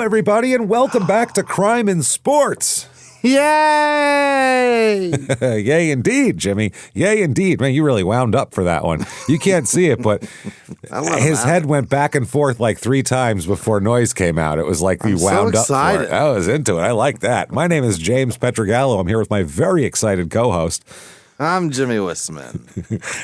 everybody, and welcome back to Crime in Sports. Yay! Yay, indeed, Jimmy. Yay, indeed. Man, you really wound up for that one. You can't see it, but his head went back and forth like 3 times before noise came out. It was like he wound up for it. I was into it. I like that. My name is James Petrogallo. I'm here with my very excited co-host. I'm Jimmy Wissman.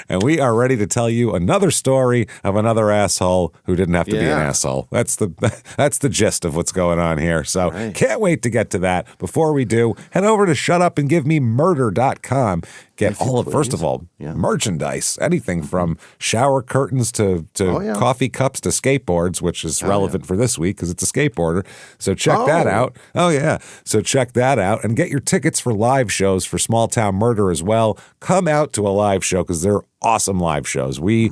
And we are ready to tell you another story of another asshole who didn't have to be an asshole. That's the gist of what's going on here. So can't wait to get to that. Before we do, head over to shutupandgivememurder.com. Get all of, first of all, merchandise. Anything from shower curtains to coffee cups to skateboards, which is relevant for this week because it's a skateboarder. So check that out. Oh, yeah. So check that out and get your tickets for live shows for Small Town Murder as well. Come out to a live show because they're awesome live shows. We're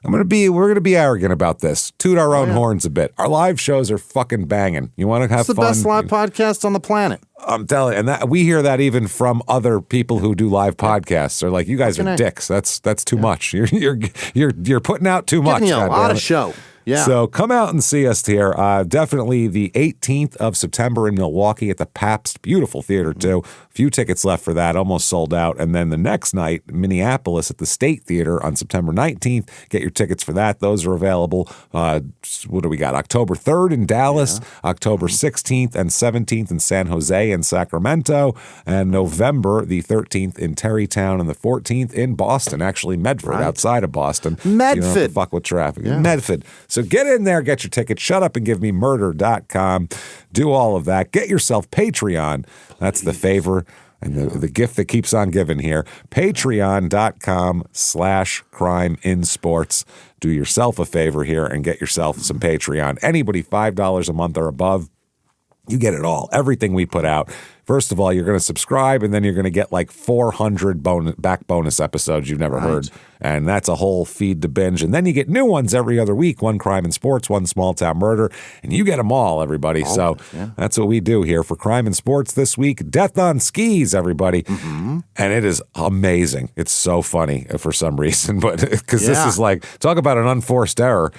gonna be arrogant about this. Toot our own horns a bit. Our live shows are fucking banging. You want to have fun? It's the best live podcast on the planet. I'm telling you, and that we hear that even from other people who do live podcasts. They're like, "You guys are dicks. That's too much. You're putting out too much." Giving you a lot of show. Yeah. So come out and see us here. Definitely the 18th of September in Milwaukee at the Pabst. Beautiful theater, too. A few tickets left for that. Almost sold out. And then the next night, Minneapolis at the State Theater on September 19th. Get your tickets for that. Those are available. What do we got? October 3rd in Dallas, October 16th and 17th in San Jose and Sacramento, and November the 13th in Terrytown and the 14th in Boston. Actually, Medford, outside of Boston. Medford. You don't have to fuck with traffic. Yeah. Medford. So get in there, get your ticket, shutupandgivememurder.com. Do all of that. Get yourself Patreon. That's the favor and the gift that keeps on giving here. Patreon.com/crimeinsports. Do yourself a favor here and get yourself some Patreon. Anybody $5 a month or above, you get it all. Everything we put out. First of all, you're going to subscribe, and then you're going to get like 400 bonus episodes you've never heard. And that's a whole feed to binge. And then you get new ones every other week. One Crime in Sports, one Small Town Murder. And you get them all, everybody. That's what we do here for Crime in Sports this week. Death on Skis, everybody. And it is amazing. It's so funny for some reason. But because this is like, talk about an unforced error.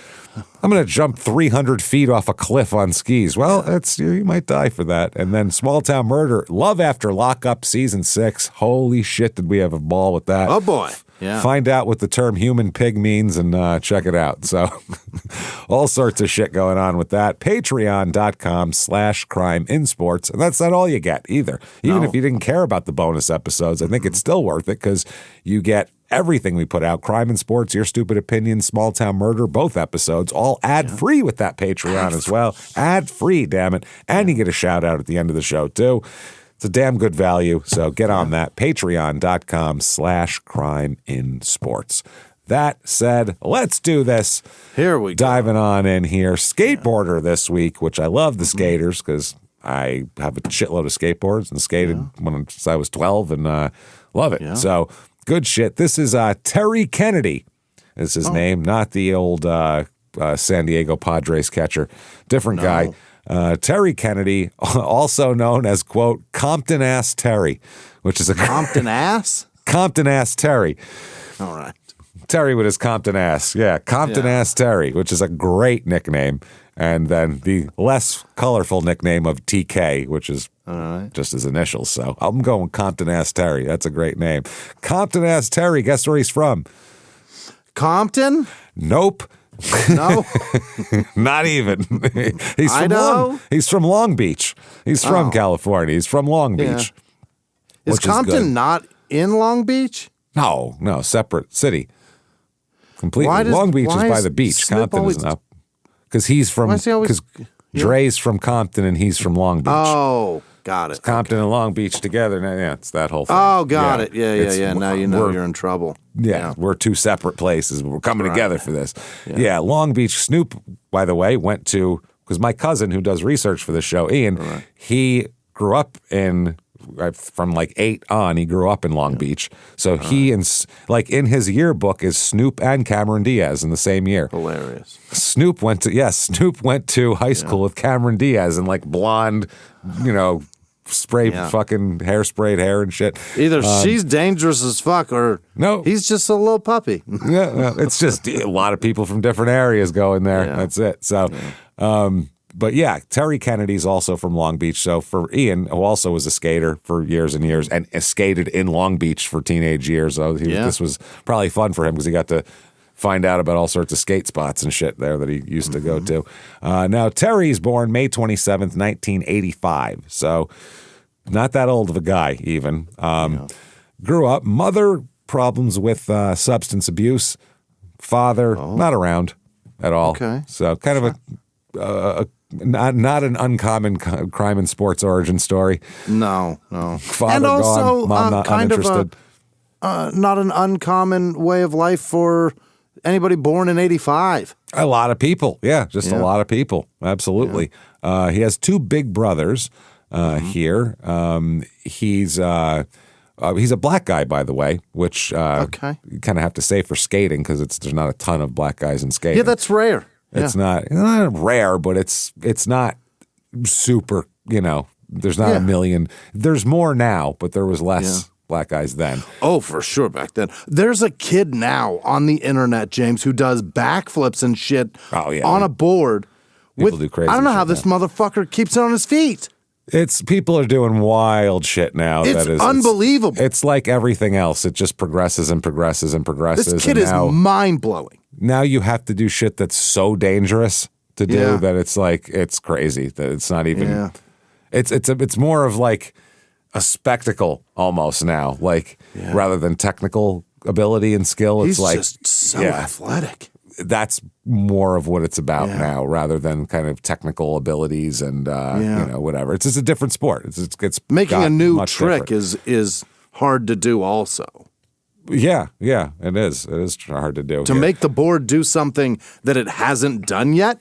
I'm going to jump 300 feet off a cliff on skis. Well, you might die for that. And then Small Town Murder, Love After Lockup, Season 6. Holy shit, did we have a ball with that. Oh, boy. Yeah. Find out what the term human pig means and check it out. So all sorts of shit going on with that. Patreon.com/crimeinsports. And that's not all you get either. Even if you didn't care about the bonus episodes, I think it's still worth it because you get everything we put out. Crime in Sports, Your Stupid Opinions, Small Town Murder, both episodes, all ad-free with that Patreon as well. Ad-free, damn it. And you get a shout-out at the end of the show, too. It's a damn good value, so get on that. Patreon.com/crimeinsports. That said, let's do this. Here we go. Diving on in here. Skateboarder this week, which I love the skaters because I have a shitload of skateboards and skated since I was 12 and love it. Yeah. So good shit. This is Terry Kennedy is his name, not the old San Diego Padres catcher. Different guy. Terry Kennedy, also known as, quote, Compton Ass Terry, which is a Compton Ass? Compton Ass Terry. All right. Terry with his Compton Ass. Yeah, Compton Ass Terry, which is a great nickname. And then the less colorful nickname of TK, which is just his initials. So I'm going Compton Ass Terry. That's a great name. Compton Ass Terry, guess where he's from? Compton? Nope. No, not even. He's from Long Beach. He's from California. He's from Long Beach. Is Compton not in Long Beach? No, separate city. Completely. Long Beach is by the beach. Compton is not. Because he's from. Because Dre's from Compton and he's from Long Beach. Oh, got it. It's Compton and Long Beach together. Yeah, it's that whole thing. Oh, got it. Yeah. Now you know you're in trouble. Yeah, we're two separate places. We're coming together for this. Yeah, Long Beach. Snoop, by the way, went to, because my cousin who does research for this show, Ian, he grew up in, from like 8 on, he grew up in Long Beach. So he, in his yearbook is Snoop and Cameron Diaz in the same year. Hilarious. Snoop went to high school with Cameron Diaz and like blonde, fucking hairsprayed hair and shit. Either she's dangerous as fuck or he's just a little puppy. It's just a lot of people from different areas going there. Yeah. That's it. So But yeah, Terry Kennedy's also from Long Beach. So for Ian, who also was a skater for years and years and skated in Long Beach for teenage years, so this was probably fun for him because he got to find out about all sorts of skate spots and shit there that he used to go to. Now, Terry's born May 27th, 1985. So not that old of a guy even. Grew up, mother problems with substance abuse, father not around at all. Okay. So kind of a not an uncommon crime and sports origin story. No. Father and also, gone, mom not kind uninterested. of not an uncommon way of life for anybody born in 85. A lot of people. Yeah, just a lot of people. Absolutely. Yeah. He has two big brothers here. He's a black guy, by the way, which you kind of have to say for skating because there's not a ton of black guys in skating. Yeah, that's rare. It's not rare, but it's not super, there's not a million. There's more now, but there was less black guys then. Oh, for sure back then. There's a kid now on the internet, James, who does backflips and shit on a board. People do crazy I don't know shit how this now. motherfucker keeps it on his feet. People are doing wild shit now. It's unbelievable. It's like everything else. It just progresses and progresses and progresses. This kid is mind-blowing. Now you have to do shit that's so dangerous to do that it's crazy. That it's not even. Yeah. It's more of like a spectacle almost now, rather than technical ability and skill. He's it's just so athletic. That's more of what it's about now, rather than kind of technical abilities and whatever. It's just a different sport. It's making a new trick is hard to do also. Yeah, it is. It is hard to do. To make the board do something that it hasn't done yet?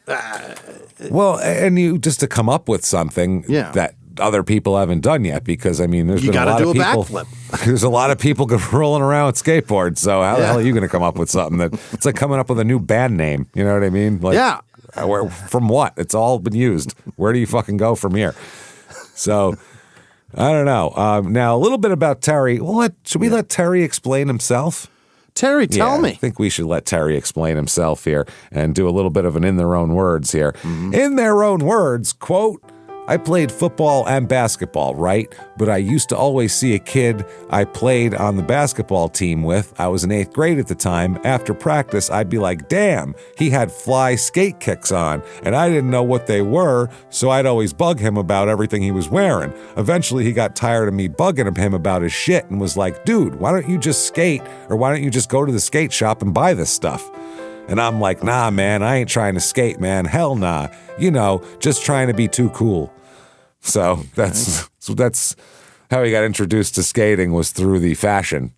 Well, and you just to come up with something that other people haven't done yet, because there's been a lot of people. Backflip. There's a lot of people rolling around with skateboards. So how the hell are you going to come up with something that it's like coming up with a new band name? You know what I mean? From what? It's all been used. Where do you fucking go from here? So I don't know. Now a little bit about Terry. Should we let Terry explain himself? Terry, tell me. I think we should let Terry explain himself here and do a little bit of an in their own words here. Mm-hmm. In their own words, quote, I played football and basketball, right? But I used to always see a kid I played on the basketball team with. I was in 8th grade at the time. After practice, I'd be like, damn, he had fly skate kicks on. And I didn't know what they were, so I'd always bug him about everything he was wearing. Eventually, he got tired of me bugging him about his shit and was like, dude, why don't you just skate? Or why don't you just go to the skate shop and buy this stuff? And I'm like, nah, man, I ain't trying to skate, man. Hell nah. Just trying to be too cool. So that's how he got introduced to skating, was through the fashion.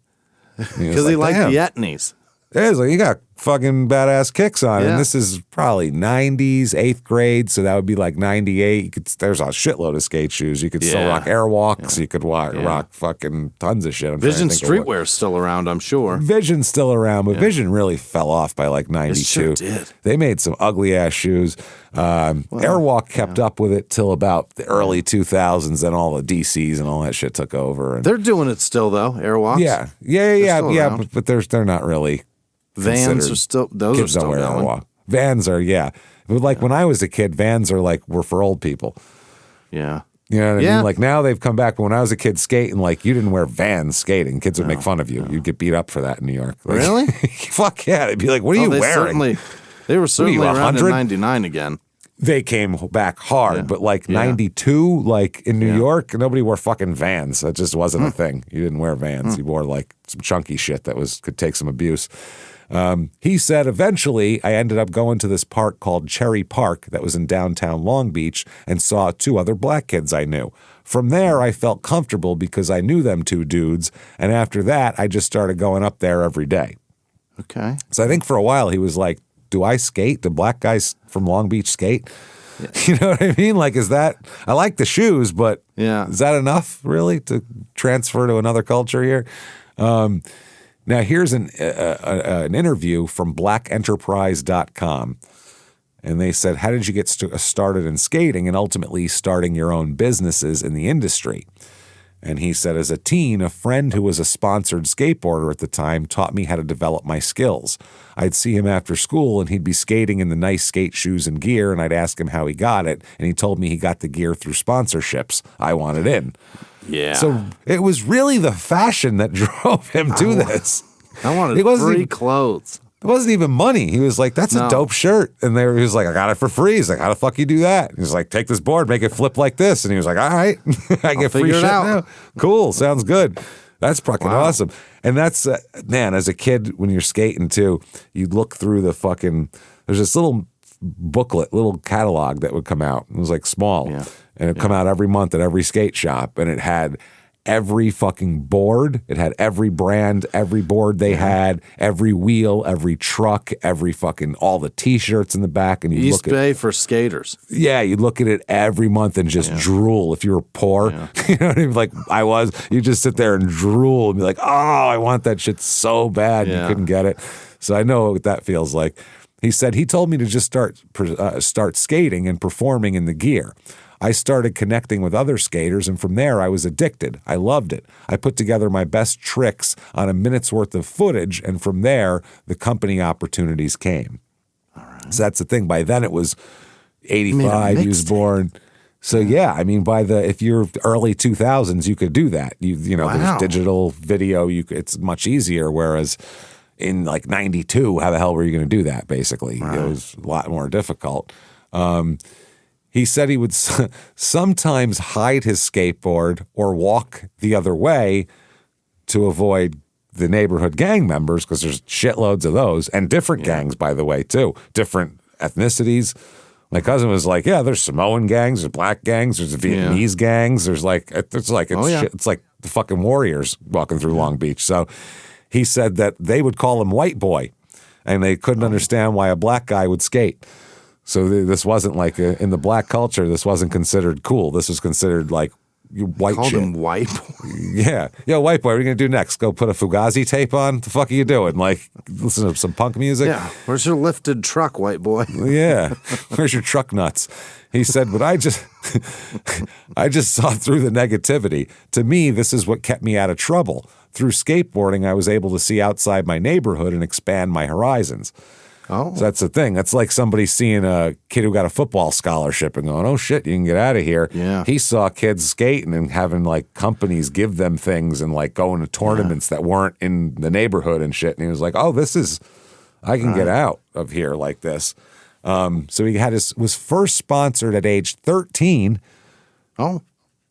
Because he liked the etnies. Yeah, he's like, you got fucking badass kicks on. And this is probably 90s, 8th grade. So that would be like 98. There's a shitload of skate shoes. You could still rock Airwalks. You could rock fucking tons of shit. Vision Streetwear's still around, I'm sure. Vision's still around, but Vision really fell off by like 92. It sure did. They made some ugly ass shoes. Airwalk kept up with it till about the early 2000s. Then all the DCs and all that shit took over. And they're doing it still, though, Airwalks. Yeah. But they're not really. Vans are still, those kids are still don't wear going. Airwalk. Vans are, But when I was a kid, Vans are were for old people. Yeah. You know what I mean? Like now they've come back. But when I was a kid skating, you didn't wear Vans skating. Kids would make fun of you. No. You'd get beat up for that in New York. Really? Fuck yeah. They'd be like, what are you wearing? They were certainly around in 99 again. They came back hard, but 92, in New York, nobody wore fucking Vans. That just wasn't a thing. You didn't wear Vans. You wore some chunky shit that could take some abuse. He said, eventually, I ended up going to this park called Cherry Park that was in downtown Long Beach and saw 2 other black kids I knew. From there, I felt comfortable because I knew them 2 dudes. And after that, I just started going up there every day. Okay. So I think for a while he was like, do I skate? Do black guys from Long Beach skate? Yeah. You know what I mean? Is that, I like the shoes, but is that enough really to transfer to another culture here? Now, here's an interview from blackenterprise.com. And they said, how did you get started in skating and ultimately starting your own businesses in the industry? And he said, as a teen, a friend who was a sponsored skateboarder at the time taught me how to develop my skills. I'd see him after school and he'd be skating in the nice skate shoes and gear, and I'd ask him how he got it. And he told me he got the gear through sponsorships. I wanted in. Yeah. So it was really the fashion that drove him to this. I wanted free clothes. It wasn't even money. He was like, that's a dope shirt. And he was like, I got it for free. He's like, how the fuck you do that? He was like, take this board, make it flip like this. And he was like, all right, I get free shit now. Cool. Sounds good. That's fucking awesome. And that's, man, as a kid, when you're skating too, you'd look through the fucking, there's this little booklet, little catalog that would come out. It was like small. Yeah. And it'd come out every month at every skate shop. And it had every fucking board. It had every brand, every board they had, every wheel, every truck, every fucking, all the T-shirts in the back. And you East Bay for skaters. Yeah, you look at it every month and just drool if you were poor. Yeah. You know what I mean? Like I was. You just sit there and drool and be like, oh, I want that shit so bad. You couldn't get it. So I know what that feels like. He said he told me to just start skating and performing in the gear. I started connecting with other skaters, and from there I was addicted. I loved it. I put together my best tricks on a minute's worth of footage, and from there, the company opportunities came. All right. So that's the thing. By then it was 85, he was born. So yeah, I mean, if you're early 2000s, you could do that. You know, there's digital video. It's much easier, whereas in like 92, how the hell were you going to do that, basically? Right. It was a lot more difficult. He said he would sometimes hide his skateboard or walk the other way to avoid the neighborhood gang members, because there's shitloads of those, and different gangs, by the way, too. Different ethnicities. My cousin was like, yeah, there's Samoan gangs, there's black gangs, there's Vietnamese gangs. It's like the fucking Warriors walking through Long Beach. So he said that they would call him white boy, and they couldn't understand why a black guy would skate. So this wasn't like in the black culture, this wasn't considered cool. This was considered like white called shit. Him white boy. Yeah. Yo, white boy, what are you going to do next? Go put a Fugazi tape on? The fuck are you doing? Like, listen to some punk music? Yeah. Where's your lifted truck, white boy? Yeah. Where's your truck nuts? He said, but I just saw through the negativity. To me, this is what kept me out of trouble. Through skateboarding, I was able to see outside my neighborhood and expand my horizons. Oh. So that's the thing. That's like somebody seeing a kid who got a football scholarship and going, oh shit, you can get out of here. Yeah. He saw kids skating and having like companies give them things and like going to tournaments that weren't in the neighborhood and shit. And he was like, oh, I can get out of here like this. So he was first sponsored at age 13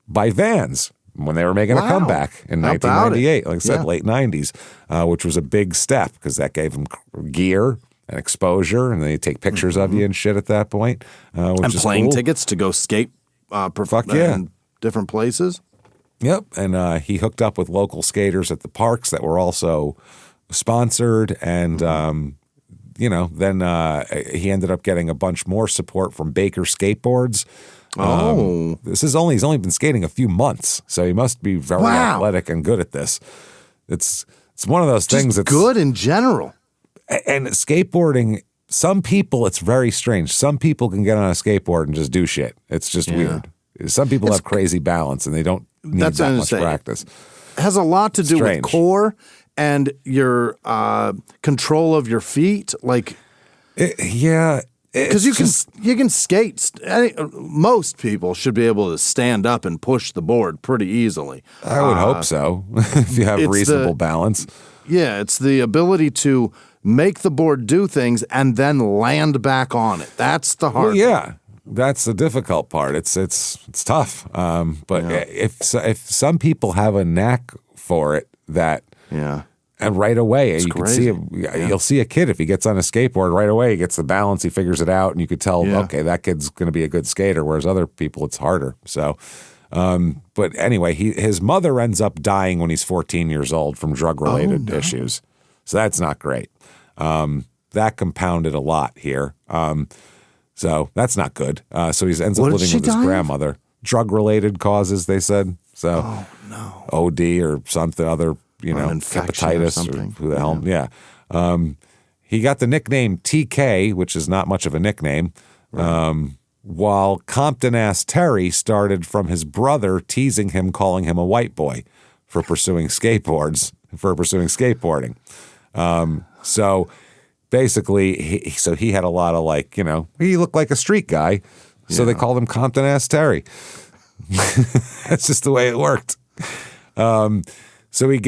by Vans when they were making a comeback in 1998. Like I said, late 90s, which was a big step because that gave him gear and exposure, and then you take pictures of you and shit at that point. And plane tickets to go skate in different places. Yep, and he hooked up with local skaters at the parks that were also sponsored, and then he ended up getting a bunch more support from Baker Skateboards. He's only been skating a few months, so he must be very athletic and good at this. It's one of those things that's good in general. And skateboarding, some people, it's very strange. Some people can get on a skateboard and just do shit. It's just weird. Some people have crazy balance and they don't need that much practice. It has a lot to do with core and your control of your feet. Like, because you can skate. Most people should be able to stand up and push the board pretty easily. I would hope so, if you have reasonable balance. Yeah, it's the ability to make the board do things and then land back on it. That's the hard part. That's the difficult part. It's tough. But if some people have a knack for it, and right away you'll see a kid, if he gets on a skateboard right away, he gets the balance, he figures it out, and you could tell, okay, that kid's going to be a good skater. Whereas other people, it's harder. So. But anyway, his mother ends up dying when he's 14 years old from drug-related issues. So that's not great. That compounded a lot here. So that's not good. So he ends up living with his grandmother. Drug-related causes, they said. So OD or something other, hepatitis or who the hell. Yeah. He got the nickname TK, which is not much of a nickname. while Compton Ass Terry started from his brother teasing him, calling him a white boy for pursuing skateboarding. So basically, he had a lot of like, he looked like a street guy. So they called him Compton Ass Terry. That's just the way it worked. So he's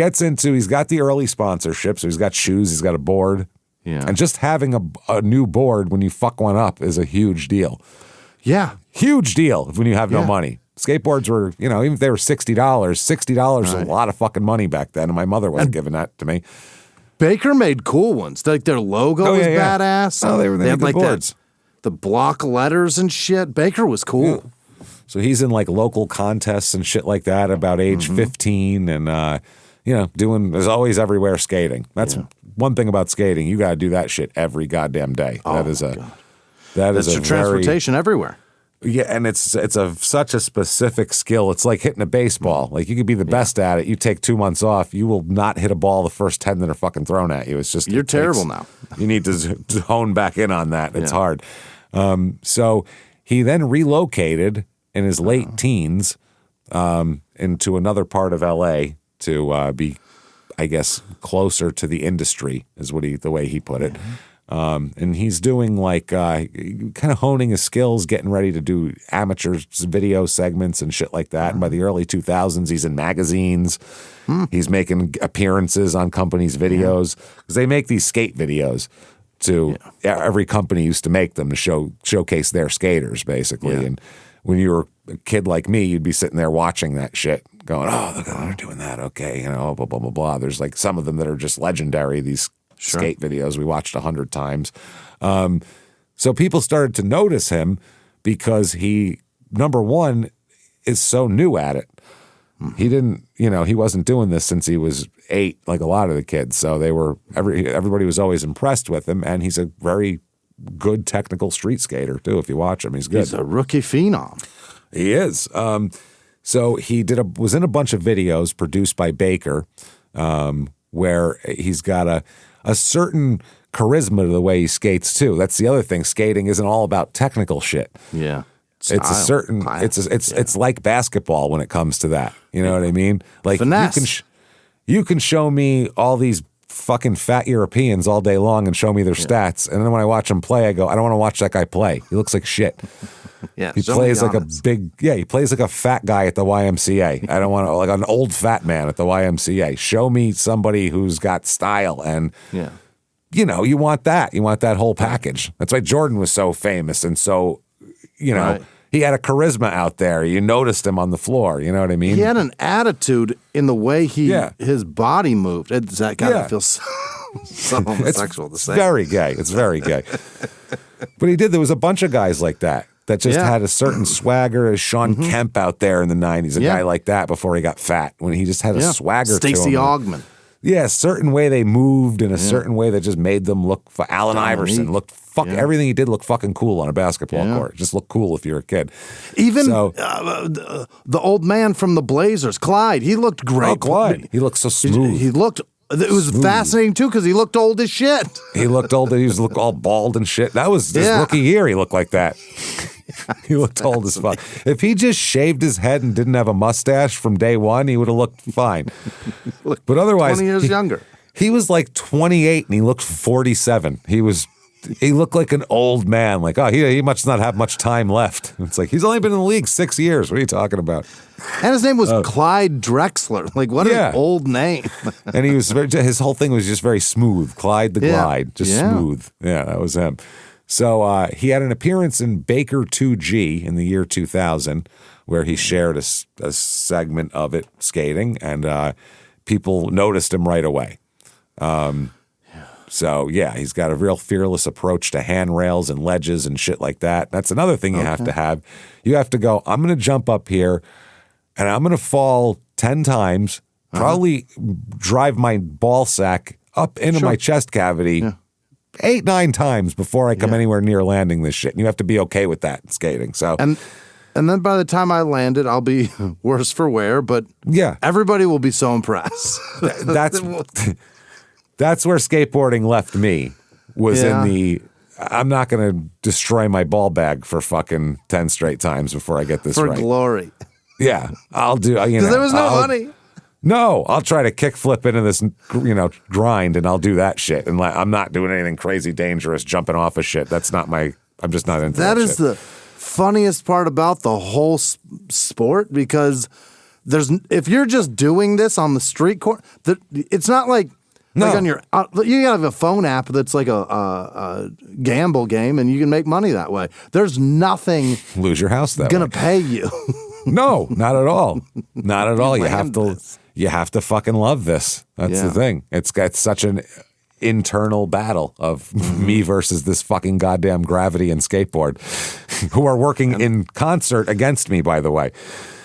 got the early sponsorship. So he's got shoes, he's got a board. Yeah. And just having a new board when you fuck one up is a huge deal. Yeah. Huge deal when you have no money. Skateboards were, even if they were $60 was a lot of fucking money back then. And my mother wasn't giving that to me. Baker made cool ones. Like their logo was badass. Oh, they had like boards. The block letters and shit. Baker was cool. Yeah. So he's in like local contests and shit like that about age 15 and, there's always everywhere skating. That's one thing about skating. You got to do that shit every goddamn day. That's your transportation everywhere. Yeah, and it's such a specific skill. It's like hitting a baseball. Like you could be the best at it. You take 2 months off, you will not hit a ball the first 10 that are fucking thrown at you. It's just you're terrible now. You need to hone back in on that. It's hard. So he then relocated in his late teens into another part of L.A. to be, I guess, closer to the industry is the way he put it. And he's doing like kind of honing his skills, getting ready to do amateur video segments and shit like that. And by the early 2000s, he's in magazines. He's making appearances on companies' videos because they make these skate videos. Every company used to make them to showcase their skaters, basically. And when you were a kid like me, you'd be sitting there watching that shit, going, "Oh, look how they're doing that." Okay, blah blah blah blah. There's like some of them that are just legendary. These skate videos we watched 100 times. So people started to notice him because he, number one, is so new at it. He didn't, he wasn't doing this since he was 8, like a lot of the kids. So everybody was always impressed with him, and he's a very good technical street skater too. If you watch him, he's good. He's a rookie phenom. He is. So he was in a bunch of videos produced by Baker, where he's got a certain charisma to the way he skates too. That's the other thing. Skating isn't all about technical shit. Yeah. It's like basketball when it comes to that. You know what I mean? Like finesse. You can show me all these fucking fat Europeans all day long and show me their stats, and then when I watch them play, I go, I don't want to watch that guy play. He looks like shit. He plays like he plays like a fat guy at the YMCA. I don't want to, like an old fat man at the YMCA. Show me somebody who's got style and you want that. You want that whole package. That's why Jordan was so famous and so, he had a charisma out there. You noticed him on the floor. You know what I mean? He had an attitude in the way his body moved. That guy feels so homosexual to say. It's very gay. It's very gay. But there was a bunch of guys like that just had a certain swagger. As Sean Kemp out there in the 90s, a guy like that before he got fat, when he just had a swagger to him. Stacey Augman. Yeah, a certain way they moved in a certain way that just made them look. Allen Iverson looked everything he did looked fucking cool on a basketball court. Just looked cool if you're a kid. Even the old man from the Blazers, Clyde, he looked great. Oh, Clyde, he looked so smooth. It was fascinating too because he looked old as shit. He looked old. He was all bald and shit. That was his rookie year. He looked like that. He looked old as fuck. If he just shaved his head and didn't have a mustache from day one, he would have looked fine. But otherwise, 20 years younger. He was like 28 and he looked 47. He looked like an old man. Like, he must not have much time left. It's like, he's only been in the league 6 years. What are you talking about? And his name was Clyde Drexler. Like, what an old name. And he was his whole thing was just very smooth. Clyde the Glide. Just smooth. Yeah, that was him. So he had an appearance in Baker 2G in the year 2000 where he shared a segment of it skating, and people noticed him right away. So, he's got a real fearless approach to handrails and ledges and shit like that. That's another thing you have to have. You have to go, I'm going to jump up here, and I'm going to fall 10 times, probably drive my ball sack up into my chest cavity 8, 9 times before I come anywhere near landing this shit. And you have to be okay with that in skating. So, and then by the time I land it, I'll be worse for wear, but everybody will be so impressed. That's where skateboarding left me, was in I'm not going to destroy my ball bag for fucking 10 straight times before I get this right. For glory. Yeah, I'll do, Because there was no money. No, I'll try to kickflip into this, grind, and I'll do that shit. And I'm not doing anything crazy dangerous, jumping off of shit. That's not I'm just not into that That is shit. the funniest part about the whole sport, because if you're just doing this on the street corner, it's not like on your you have a phone app that's like a gamble game, and you can make money that way. There's nothing lose your house that gonna way. pay you. No, not at all. Not at all. You have to fucking love this. That's the thing. It's got such an internal battle of me versus this fucking goddamn gravity and skateboard, who are working in concert against me, by the way.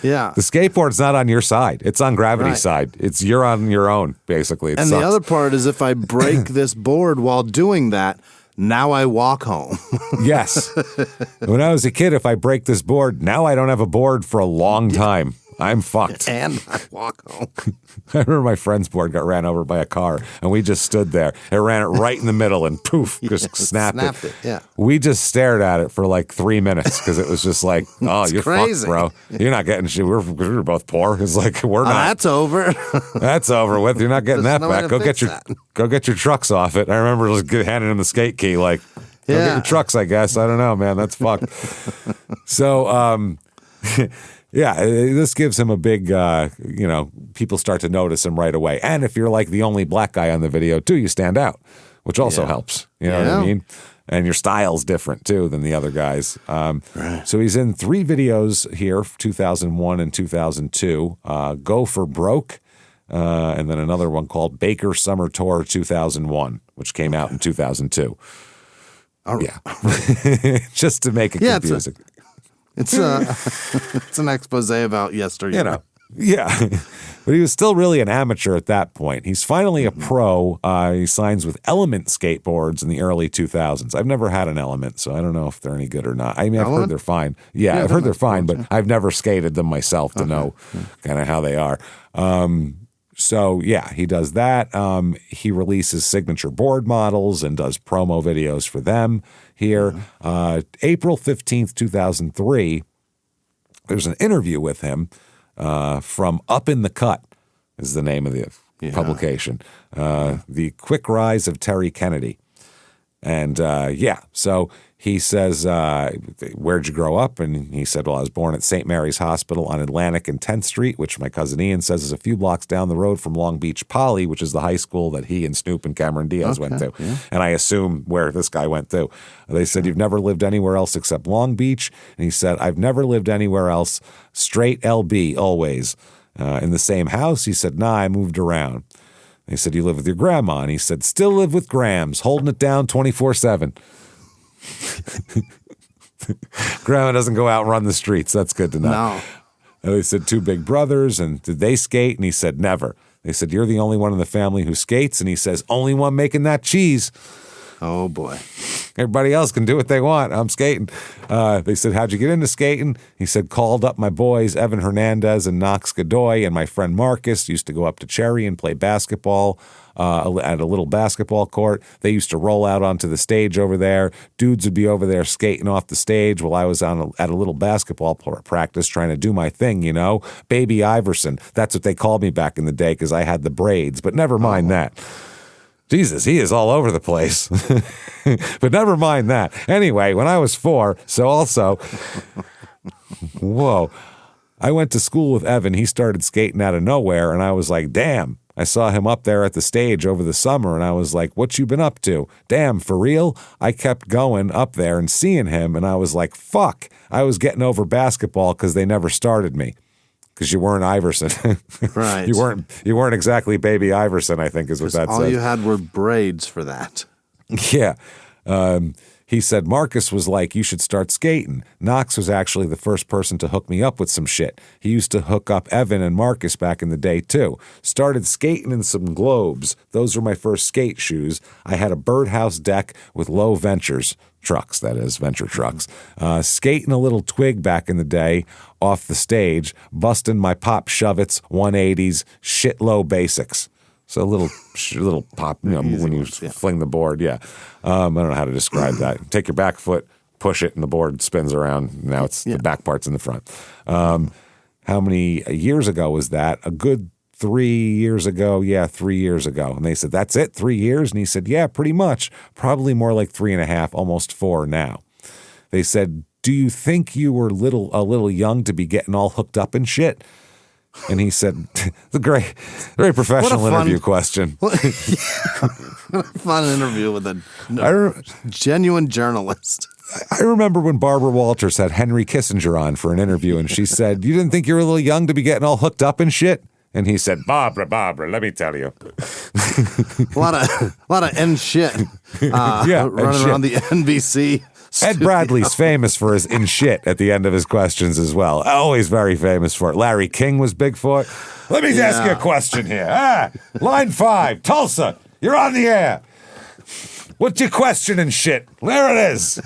Yeah. The skateboard's not on your side. It's on gravity's side. You're on your own, basically. It sucks. The other part is, if I break this board while doing that, now I walk home. Yes. When I was a kid, if I break this board, now I don't have a board for a long time. I'm fucked. And I walk home. I remember my friend's board got ran over by a car, and we just stood there. It ran it right in the middle, and poof, just snapped it. Yeah. We just stared at it for like 3 minutes, because it was just like, oh, you're crazy. fucked, bro. You're not getting shit. We're both poor. It's like, we're not. That's over. That's over with. You're not getting that no way back. to Go get your trucks off it. I remember just handing him the skate key, like, go get your trucks, I guess. I don't know, man. That's fucked. So, yeah, this gives him a big, people start to notice him right away. And if you're like the only black guy on the video too, you stand out, which also helps. You know what I mean? And your style's different too than the other guys. Right. So he's in 3 videos here, 2001 and 2002. Go for Broke, and then another one called Baker Summer Tour 2001, which came out in 2002. Yeah, just to make it confusing. It's an expose about yesteryear. Yeah. But he was still really an amateur at that point. He's finally a pro. He signs with Element skateboards in the early 2000s. I've never had an Element, so I don't know if they're any good or not. I mean, I've heard they're fine. Yeah, I've heard they're fine, but I've never skated them myself to know kind of how they are. So, yeah, he does that. He releases signature board models and does promo videos for them here. April 15th, 2003, there's an interview with him from Up in the Cut is the name of the publication. The Quick Rise of Terry Kennedy. And, so he says, where'd you grow up? And he said, well, I was born at St. Mary's Hospital on Atlantic and 10th Street, which my cousin Ian says is a few blocks down the road from Long Beach Poly, which is the high school that he and Snoop and Cameron Diaz went to. Yeah. And I assume where this guy went to. They said, you've never lived anywhere else except Long Beach? And he said, I've never lived anywhere else. Straight LB, always. In the same house? He said, nah, I moved around. He said, you live with your grandma? And he said, still live with Grams, holding it down 24/7. Grandma doesn't go out and run the streets. That's good to know. No. And he said, 2 big brothers, and did they skate? And he said, never. They said, you're the only one in the family who skates? And he says, only one making that cheese. Oh, boy. Everybody else can do what they want. I'm skating. They said, how'd you get into skating? He said, called up my boys, Evan Hernandez and Knox Godoy, and my friend Marcus. Used to go up to Cherry and play basketball at a little basketball court. They used to roll out onto the stage over there. Dudes would be over there skating off the stage while I was at a little basketball practice trying to do my thing, Baby Iverson. That's what they called me back in the day because I had the braids, but never mind that. Jesus, he is all over the place. But never mind that. Anyway, when I was 4, so also, whoa, I went to school with Evan. He started skating out of nowhere, and I was like, damn. I saw him up there at the stage over the summer, and I was like, what you been up to? Damn, for real? I kept going up there and seeing him, and I was like, fuck. I was getting over basketball because they never started me. Because you weren't Iverson. Right. You weren't exactly Baby Iverson, I think is what that says. All you had were braids for that. Yeah. He said, Marcus was like, you should start skating. Knox was actually the first person to hook me up with some shit. He used to hook up Evan and Marcus back in the day, too. Started skating in some Globes. Those were my first skate shoes. I had a birdhouse deck with low ventures. Trucks, that is, venture trucks. Skating a little twig back in the day off the stage, busting my pop shove-its, 180s, shit low basics. So a little pop, when you fling the board. Yeah. I don't know how to describe that. Take your back foot, push it, and the board spins around. Now it's the back part's in the front. How many years ago was that? A good 3 years ago. Yeah, 3 years ago. And they said, that's it, 3 years? And he said, yeah, pretty much. Probably more like 3.5, almost 4 now. They said, do you think you were a little young to be getting all hooked up and shit? And he said, the very professional interview question. Fun interview with a genuine journalist. I remember when Barbara Walters had Henry Kissinger on for an interview, and she said, you didn't think you were a little young to be getting all hooked up and shit? And he said, Barbara, let me tell you. a lot of end shit running around the NBC. Ed Bradley's famous for his in shit at the end of his questions as well. Always very famous for it. Larry King was big for it. Let me ask you a question here. Line 5, Tulsa, you're on the air. What's your question and shit? There it is.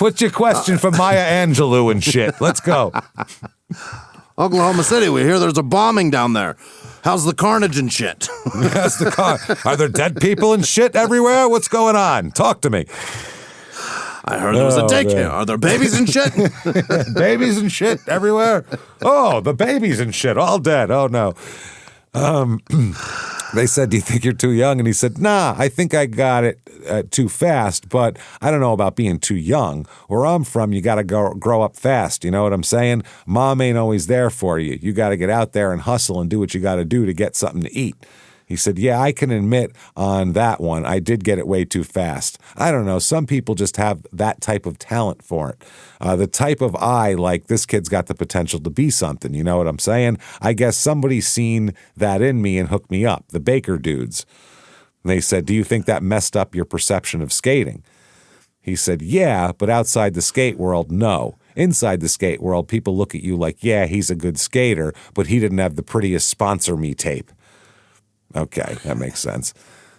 What's your question for Maya Angelou and shit? Let's go. Oklahoma City, we hear there's a bombing down there. How's the carnage and shit? Are there dead people and shit everywhere? What's going on? Talk to me. I heard there was a daycare. Man. Are there babies and shit? Babies and shit everywhere? Oh, the babies and shit, all dead. Oh, no. They said, do you think you're too young? And he said, nah, I think I got it too fast, but I don't know about being too young. Where I'm from, you got to grow up fast. You know what I'm saying? Mom ain't always there for you. You got to get out there and hustle and do what you got to do to get something to eat. He said, yeah, I can admit on that one, I did get it way too fast. I don't know. Some people just have that type of talent for it. The type of eye, like this kid's got the potential to be something. You know what I'm saying? I guess somebody's seen that in me and hooked me up. The Baker dudes. And they said, do you think that messed up your perception of skating? He said, yeah, but outside the skate world, no. Inside the skate world, people look at you like, yeah, he's a good skater, but he didn't have the prettiest sponsor me tape. Okay, that makes sense.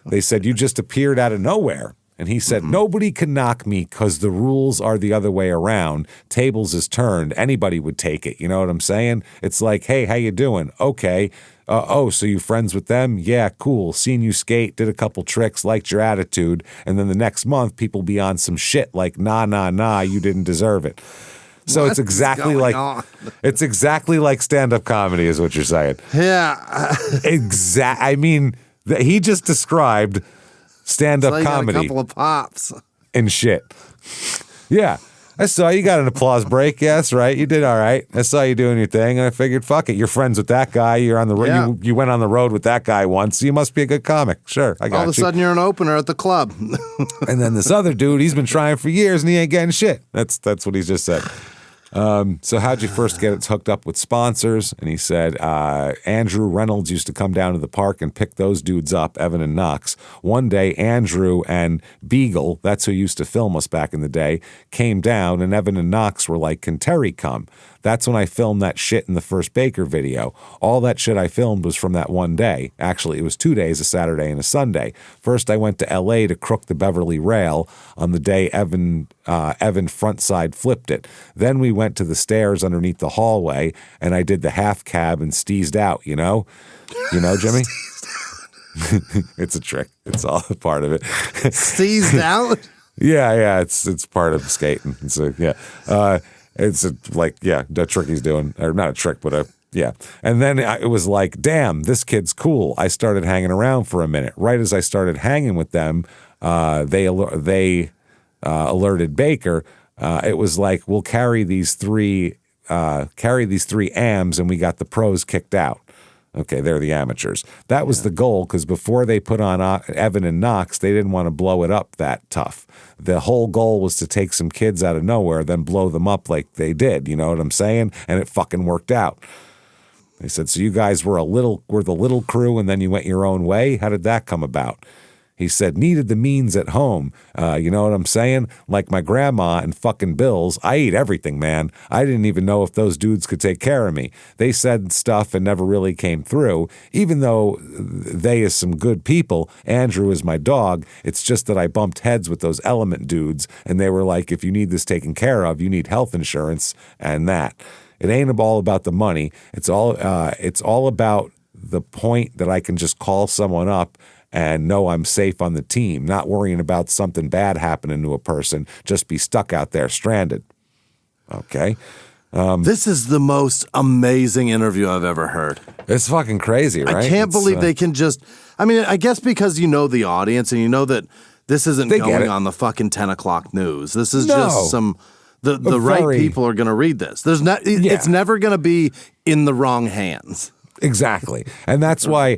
They said, you just appeared out of nowhere. And he said, nobody can knock me because the rules are the other way around. Tables is turned. Anybody would take it. You know what I'm saying? It's like, hey, how you doing? Okay. So you friends with them? Yeah, cool. Seen you skate, did a couple tricks, liked your attitude. And then the next month, people be on some shit like, nah, you didn't deserve it. So it's exactly like stand-up comedy is what you're saying. Yeah. I mean, he just described stand-up comedy. A couple of pops. And shit. Yeah. I saw you got an applause break. Yes, right. You did all right. I saw you doing your thing, and I figured, fuck it. You're friends with that guy. You're on the road. Yeah. You went on the road with that guy once. So you must be a good comic. Sure, I got you. All of a sudden, you're an opener at the club. And then this other dude, he's been trying for years, and he ain't getting shit. That's what he's just said. So how'd you first get it hooked up with sponsors? And he said, Andrew Reynolds used to come down to the park and pick those dudes up, Evan and Knox. One day, Andrew and Beagle, that's who used to film us back in the day, came down, and Evan and Knox were like, can Terry come? That's when I filmed that shit in the first Baker video. All that shit I filmed was from that one day. Actually, it was 2 days, a Saturday and a Sunday. First, I went to L.A. to crook the Beverly Rail on the day Evan frontside flipped it. Then we went to the stairs underneath the hallway, and I did the half cab and steezed out, you know? You know, Jimmy? It's a trick. It's all a part of it. Steezed out? Yeah, it's part of skating. It's a trick he's doing, or not a trick, but yeah. And then it was like, damn, this kid's cool. I started hanging around for a minute. Right as I started hanging with them, they alerted Baker. It was like, we'll carry these three AMs, and we got the pros kicked out. Okay, they're the amateurs. That was the goal, because before they put on Evan and Knox, they didn't want to blow it up that tough. The whole goal was to take some kids out of nowhere, then blow them up like they did. You know what I'm saying? And it fucking worked out. They said, so you guys were the little crew, and then you went your own way? How did that come about? He said, needed the means at home. You know what I'm saying? Like my grandma and fucking bills. I ate everything, man. I didn't even know if those dudes could take care of me. They said stuff and never really came through. Even though they is some good people, Andrew is my dog. It's just that I bumped heads with those Element dudes, and they were like, if you need this taken care of, you need health insurance and that. It ain't all about the money. It's all about the point that I can just call someone up and know I'm safe on the team, not worrying about something bad happening to a person, just be stuck out there stranded. Okay. This is the most amazing interview I've ever heard. It's fucking crazy, right? I can't believe they can just, I mean, I guess because you know the audience and you know that this isn't going on the fucking 10 o'clock news. This is just the right people are going to read this. It's never going to be in the wrong hands. Exactly. And that's why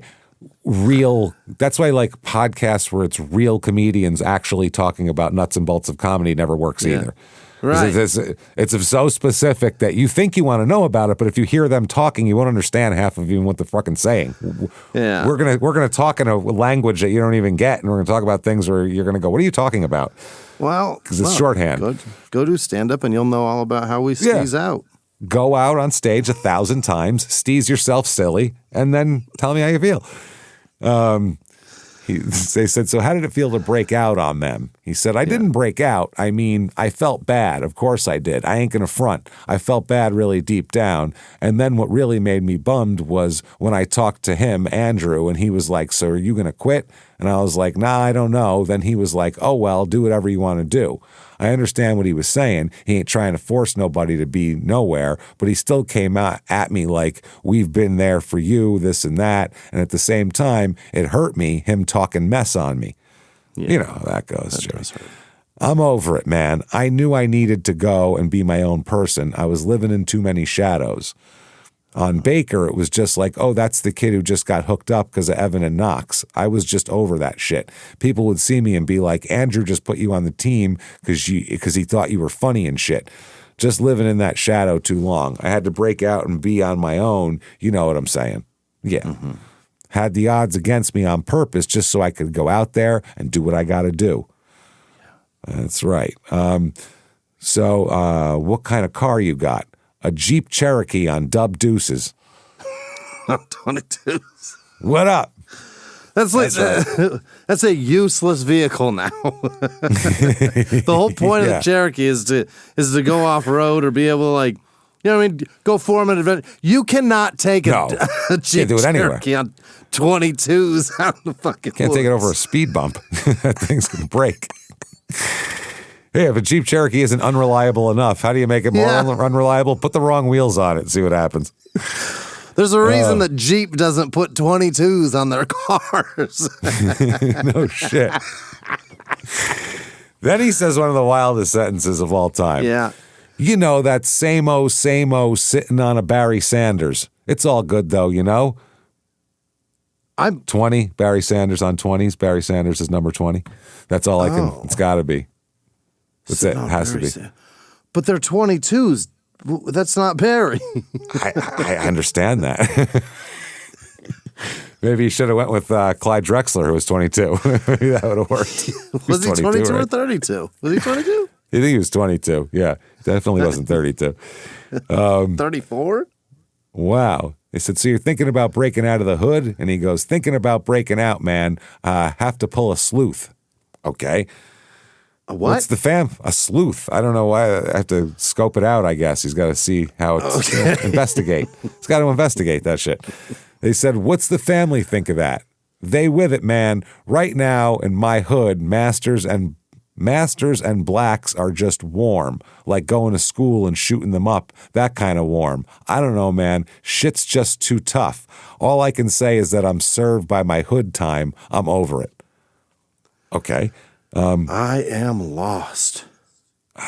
like podcasts where it's real comedians actually talking about nuts and bolts of comedy never works either. Right. It's so specific that you think you want to know about it, but if you hear them talking, you won't understand half of even what they're fucking saying. Yeah. We're gonna talk in a language that you don't even get, and we're gonna talk about things where you're gonna go, "What are you talking about?" Well, because it's shorthand. Go do stand up, and you'll know all about how we steeze out. Go out on stage 1,000 times, steeze yourself silly, and then tell me how you feel. They said, so how did it feel to break out on them? He said, I didn't break out. I mean, I felt bad. Of course I did. I ain't going to front. I felt bad really deep down. And then what really made me bummed was when I talked to him, Andrew, and he was like, so are you going to quit? And I was like, nah, I don't know. Then he was like, oh, well, do whatever you want to do. I understand what he was saying. He ain't trying to force nobody to be nowhere, but he still came out at me like, we've been there for you, this and that. And at the same time, it hurt me, him talking mess on me. Yeah, you know how that goes, Jimmy. I'm over it, man. I knew I needed to go and be my own person. I was living in too many shadows. On Baker, it was just like, oh, that's the kid who just got hooked up because of Evan and Knox. I was just over that shit. People would see me and be like, Andrew just put you on the team because he thought you were funny and shit. Just living in that shadow too long. I had to break out and be on my own. You know what I'm saying? Yeah. Mm-hmm. Had the odds against me on purpose just so I could go out there and do what I got to do. Yeah. That's right. So what kind of car you got? A Jeep Cherokee on Dub Deuces. On 22s. What up? That's like that's a useless vehicle now. The whole point of the Cherokee is to go off road or be able to, like, you know what I mean, go form an adventure. You cannot take a Jeep Cherokee on 22s out in the fucking Can't woods. take it over a speed bump. That thing's gonna break. Hey, if a Jeep Cherokee isn't unreliable enough, how do you make it more unreliable? Put the wrong wheels on it and see what happens. There's a reason that Jeep doesn't put 22s on their cars. No shit. Then he says one of the wildest sentences of all time. Yeah. You know, that same-o sitting on a Barry Sanders. It's all good, though, you know? I'm 20, Barry Sanders on 20s. Barry Sanders is number 20. That's all I can, it's got to be. That's it. It has to be. But they're 22s. That's not Barry. I understand that. Maybe he should have went with Clyde Drexler, who was 22. Maybe that would have worked. Was he 22 or 32? Was he 22? I think he was 22. Yeah, definitely wasn't 32. 34? Wow. They said, so you're thinking about breaking out of the hood? And he goes, thinking about breaking out, man. Have to pull a sleuth. Okay. A what? What's the a sleuth. I don't know why. I have to scope it out, I guess. He's got to see how it's investigate. He's got to investigate that shit. They said, what's the family think of that? They with it, man. Right now in my hood, masters and blacks are just warm, like going to school and shooting them up, that kind of warm. I don't know, man. Shit's just too tough. All I can say is that I'm served by my hood time. I'm over it. Okay. I am lost.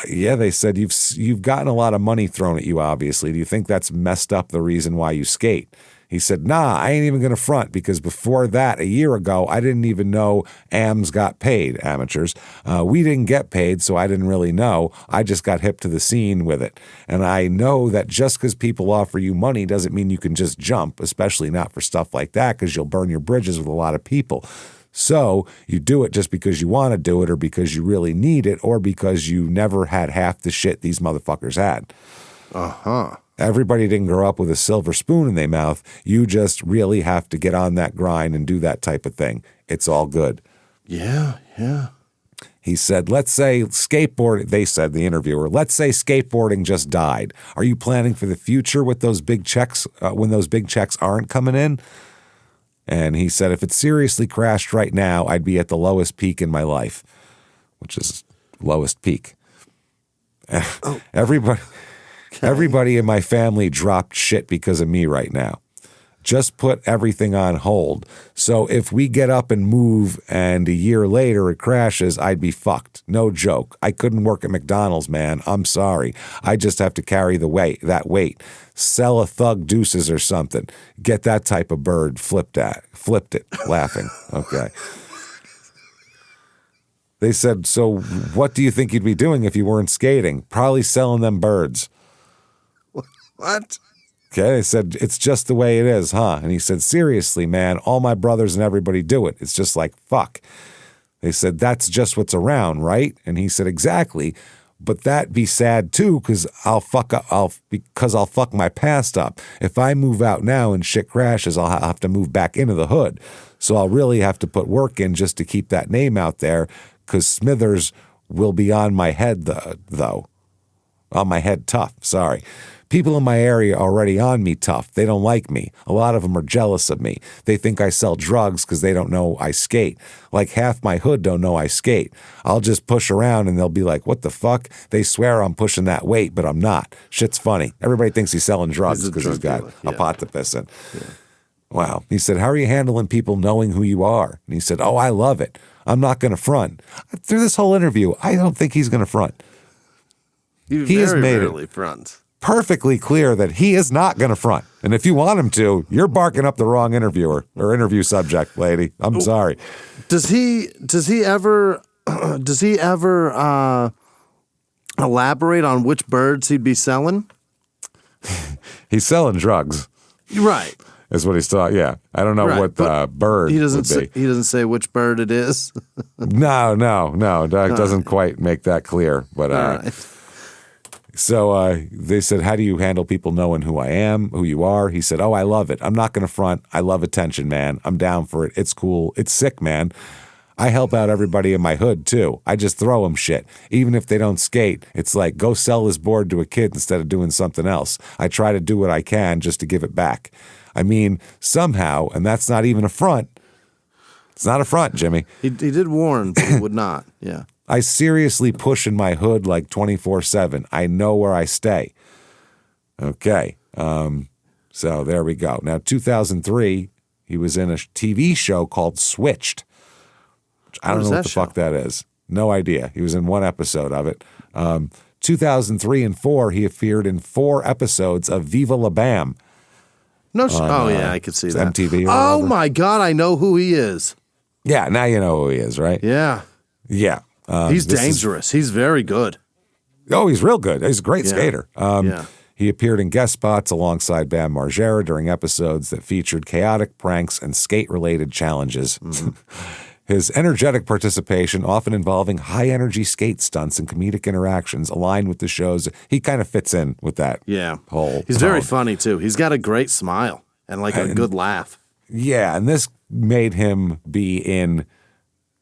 Yeah, they said you've gotten a lot of money thrown at you, obviously. Do you think that's messed up the reason why you skate? He said, nah, I ain't even going to front because before that, a year ago, I didn't even know AMs got paid, amateurs. We didn't get paid, so I didn't really know. I just got hip to the scene with it. And I know that just because people offer you money doesn't mean you can just jump, especially not for stuff like that because you'll burn your bridges with a lot of people. So you do it just because you want to do it or because you really need it or because you never had half the shit these motherfuckers had. Uh-huh. Everybody didn't grow up with a silver spoon in their mouth. You just really have to get on that grind and do that type of thing. It's all good. Yeah. He said, let's say skateboarding, they said, the interviewer, let's say skateboarding just died. Are you planning for the future with those big checks when those big checks aren't coming in? And he said, if it seriously crashed right now, I'd be at the lowest peak in my life, which is lowest peak. Everybody in my family dropped shit because of me right now. Just put everything on hold. So if we get up and move and a year later it crashes, I'd be fucked. No joke. I couldn't work at McDonald's, man. I'm sorry. I just have to carry that weight. Sell a Thug Deuces or something. Get that type of bird. Flipped it, laughing. Okay. They said, so what do you think you'd be doing if you weren't skating? Probably selling them birds. What? Okay, they said, it's just the way it is, huh? And he said, seriously, man, all my brothers and everybody do it. It's just like, fuck. They said, that's just what's around, right? And he said, exactly. But that'd be sad too, because I'll fuck my past up. If I move out now and shit crashes, I'll have to move back into the hood. So I'll really have to put work in just to keep that name out there, because Smithers will be on my head, though. On my head tough, sorry. People in my area are already on me tough. They don't like me. A lot of them are jealous of me. They think I sell drugs because they don't know I skate. Like half my hood don't know I skate. I'll just push around and they'll be like, what the fuck? They swear I'm pushing that weight, but I'm not. Shit's funny. Everybody thinks he's selling drugs because he's got a pot to piss in. Yeah. Wow. He said, how are you handling people knowing who you are? And he said, oh, I love it. I'm not going to front. Through this whole interview, I don't think he's going to front. He has made it fronts. Perfectly clear that he is not going to front. And if you want him to, you're barking up the wrong interviewer or interview subject, lady. I'm sorry. Does he ever elaborate on which birds he'd be selling? He's selling drugs. Right. Is what he's talking. Yeah. I don't know what bird he doesn't would be. He doesn't say which bird it is. No. That doesn't quite make that clear. But right. So they said, how do you handle people knowing who I am, who you are? He said, oh, I love it. I'm not going to front. I love attention, man. I'm down for it. It's cool. It's sick, man. I help out everybody in my hood, too. I just throw them shit. Even if they don't skate, it's like, go sell this board to a kid instead of doing something else. I try to do what I can just to give it back. I mean, somehow, and that's not even a front. It's not a front, Jimmy. He did warn, but he would not. Yeah. I seriously push in my hood like 24/7. I know where I stay. Okay. So there we go. Now, 2003, he was in a TV show called Switched. I don't know what the fuck that is. No idea. He was in one episode of it. 2003 and 4, he appeared in 4 episodes of Viva La Bam. I could see that. MTV. Oh my God, I know who he is. Yeah, now you know who he is, right? Yeah. Yeah. He's dangerous. He's very good. Oh, he's real good. He's a great skater. Yeah. He appeared in guest spots alongside Bam Margera during episodes that featured chaotic pranks and skate-related challenges. Mm-hmm. His energetic participation, often involving high-energy skate stunts and comedic interactions, aligned with the shows. He kind of fits in with that whole He's very funny, too. He's got a great smile and a good laugh. Yeah, and this made him be in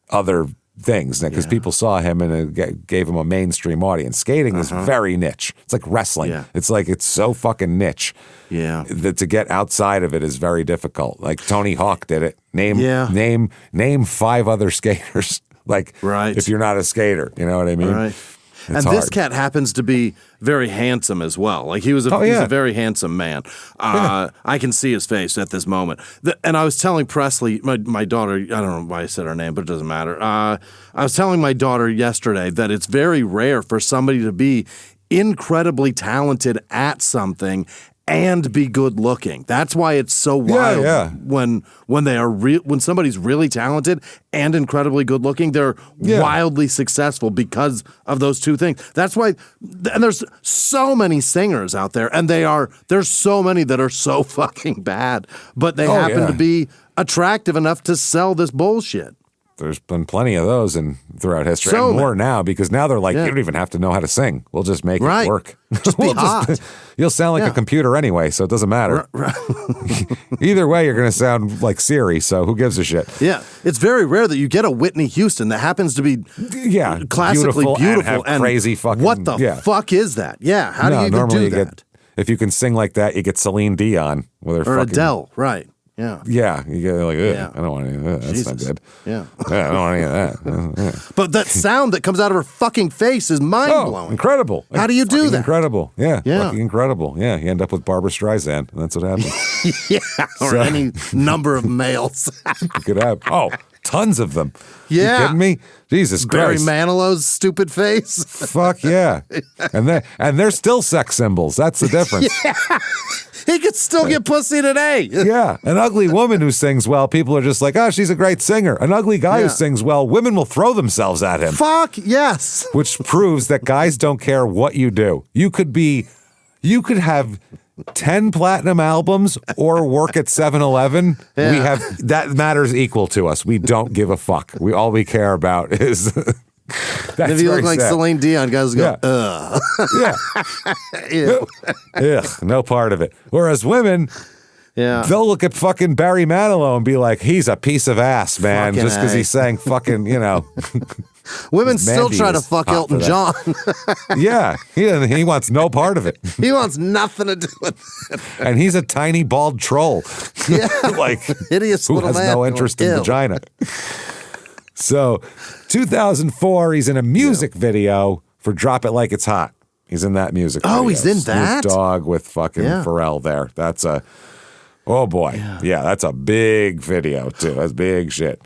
other things because people saw him and it gave him a mainstream audience. Skating is very niche. It's like wrestling. Yeah. It's so fucking niche. Yeah. That to get outside of it is very difficult. Like Tony Hawk did it. Name 5 other skaters. If you're not a skater, you know what I mean? Right. And this cat happens to be very handsome as well. Like he's a very handsome man. I can see his face at this moment. And I was telling Presley, my daughter, I don't know why I said her name, but it doesn't matter. I was telling my daughter yesterday that it's very rare for somebody to be incredibly talented at something and be good looking. That's why it's so wild when when somebody's really talented and incredibly good looking, they're wildly successful because of those two things. That's why, and there's so many singers out there, and there's so many that are so fucking bad, but they happen to be attractive enough to sell this bullshit. There's been plenty of those throughout history, and more now, because now they're like, you don't even have to know how to sing. We'll just make it work. Just be hot. You'll sound like a computer anyway, so it doesn't matter. Either way, you're going to sound like Siri, so who gives a shit? Yeah. It's very rare that you get a Whitney Houston that happens to be classically beautiful and crazy fucking... What the fuck is that? Yeah, how do you even do that? If you can sing like that, you get Celine Dion with her or Adele, right. Yeah, you get like, Yeah. I don't want any of that. That's not Jesus. good. Yeah. Yeah, I don't want any of that. But that sound that comes out of her fucking face is mind-blowing. Incredible. How do you do Fucking that? Incredible. Yeah. Yeah. Fucking incredible. Yeah. You end up with Barbara Streisand, and that's what happens. Yeah, or any number of males. You could have, tons of them. Yeah. You kidding me? Jesus Barry Christ. Manilow's stupid face. Fuck yeah. And they're still sex symbols. That's the difference. He could still get pussy today. Yeah. An ugly woman who sings well, people are just like, oh, she's a great singer. An ugly guy Yeah. who sings well, women will throw themselves at him. Fuck yes. Which proves that guys don't care what you do. You could have 10 platinum albums or work at 7-Eleven. Yeah. We have that matters equal to us. We don't give a fuck. All we care about is that's If you look very like sad. Celine Dion, guys go, Yeah. ugh. Yeah. Ew. Ugh, no part of it. Whereas women, Yeah. they'll look at fucking Barry Manilow and be like, he's a piece of ass, man, Fucking just because A. he sang fucking, Women still Mandy try to is fuck hot Elton for John. yeah, he wants no part of it. He wants nothing to do with it. And he's a tiny bald troll. Yeah. Like, Hideous who little has man. no interest in Ew. vagina. So, 2004, he's in a music video for Drop It Like It's Hot. He's in that music video. Oh, he's in that? Snoop Dogg with fucking Yeah. Pharrell there. That's oh boy. Yeah, that's a big video too. That's big shit.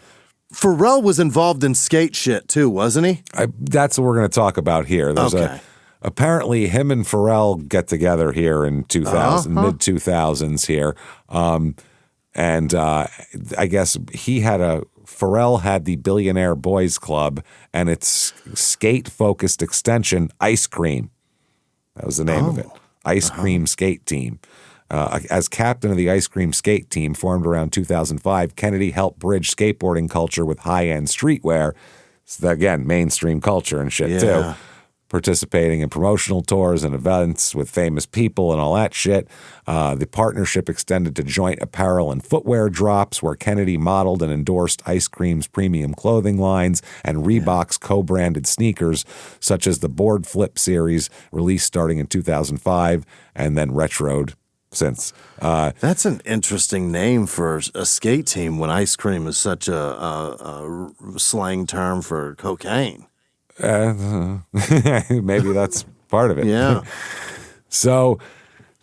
Pharrell was involved in skate shit too, wasn't he? That's what we're going to talk about here. There's Okay. apparently him and Pharrell get together here in 2000, mid 2000s here. And I guess Pharrell had the Billionaire Boys Club and its skate focused extension, Ice Cream. That was the name of it. Ice Cream Skate Team. As captain of the Ice Cream Skate Team, formed around 2005, Kennedy helped bridge skateboarding culture with high-end streetwear. So again, mainstream culture and shit too. Yeah. Participating in promotional tours and events with famous people and all that shit. The partnership extended to joint apparel and footwear drops where Kennedy modeled and endorsed Ice Cream's premium clothing lines and Reebok's co-branded sneakers, such as the Board Flip series, released starting in 2005 and then retroed since. That's an interesting name for a skate team when ice cream is such a slang term for cocaine. Maybe that's part of it. Yeah. So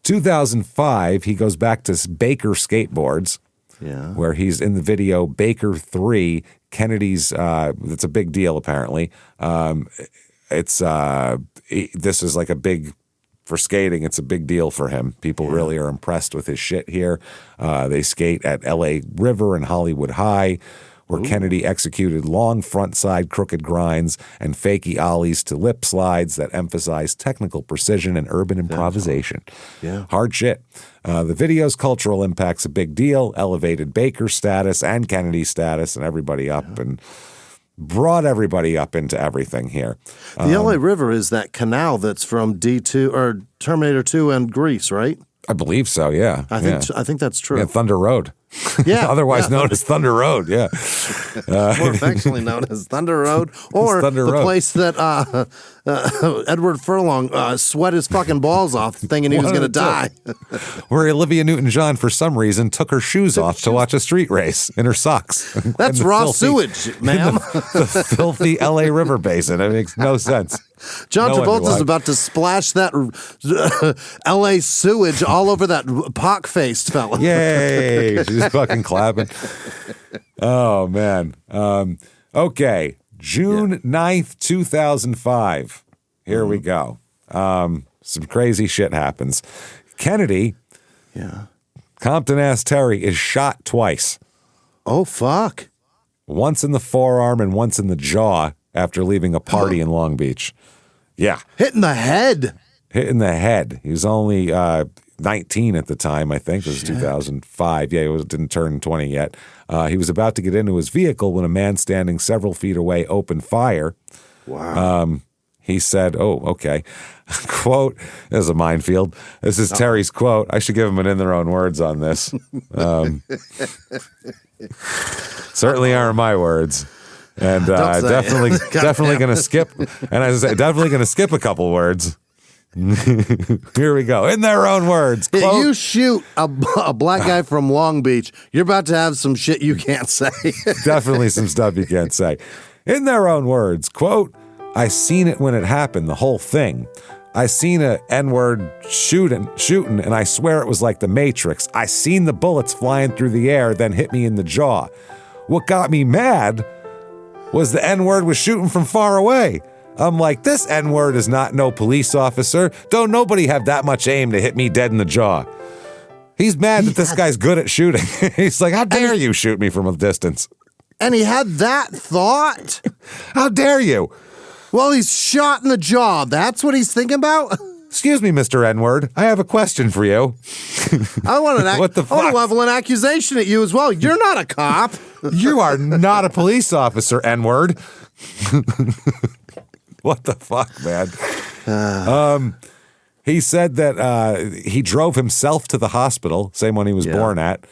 2005, he goes back to Baker Skateboards. Yeah. Where he's in the video Baker 3, Kennedy's, it's a big deal apparently. This is like a big, for skating, it's a big deal for him. People really are impressed with his shit here. They skate at LA River and Hollywood High, where Kennedy executed long frontside crooked grinds and fakey ollies to lip slides that emphasize technical precision and urban improvisation. Yeah. Hard shit. The video's cultural impact's a big deal, elevated Baker's status and Kennedy's status and everybody up and brought everybody up into everything here. The LA River is that canal that's from D2 or Terminator 2 and Grease, right? I believe so, yeah. I think that's true. Yeah, Thunder Road. Yeah, Otherwise yeah. known as Thunder Road, yeah. More affectionately known as Thunder Road, or Thunder the Road. place that Edward Furlong sweat his fucking balls off thinking he was One going of to the die. Where Olivia Newton-John, for some reason, took her shoes off to watch a street race in her socks. That's In the raw filthy- sewage, ma'am. The filthy LA River basin. It makes no sense. John No wonder Travolta's why. about to splash that LA sewage all over that pock-faced fella. Yay! She's fucking clapping. Oh, man. Okay. June 9th, 2005. Here we go. Some crazy shit happens. Kennedy, Yeah. Compton Ass Terry, is shot twice. Oh, fuck. Once in the forearm and once in the jaw after leaving a party in Long Beach. Yeah. Hit in the head. Hit in the head. He was only 19 at the time, I think. It was 2005. Yeah, he didn't turn 20 yet. He was about to get into his vehicle when a man standing several feet away opened fire. Wow. He said, oh, okay. Quote, this is a minefield. This is Terry's quote. I should give him an in their own words on this. Certainly aren't my words. And Don't say it. definitely going to skip. And as I say, definitely going to skip a couple words. Here we go. In their own words. If Quote, you shoot a black guy from Long Beach, you're about to have some shit you can't say. definitely some stuff you can't say. In their own words, quote, I seen it when it happened, the whole thing. I seen a N-word shooting, and I swear it was like the Matrix. I seen the bullets flying through the air, then hit me in the jaw. What got me mad was the N-word was shooting from far away. I'm like, this N-word is not no police officer. Don't nobody have that much aim to hit me dead in the jaw. He's mad that this guy's good at shooting. He's like, how dare you shoot me from a distance? And he had that thought? How dare you? Well, he's shot in the jaw. That's what he's thinking about? Excuse me, Mr. N-word. I have a question for you. I want to level an accusation at you as well. You're not a cop. You are not a police officer, N-word. What the fuck, man? He said that he drove himself to the hospital, same one he was born at.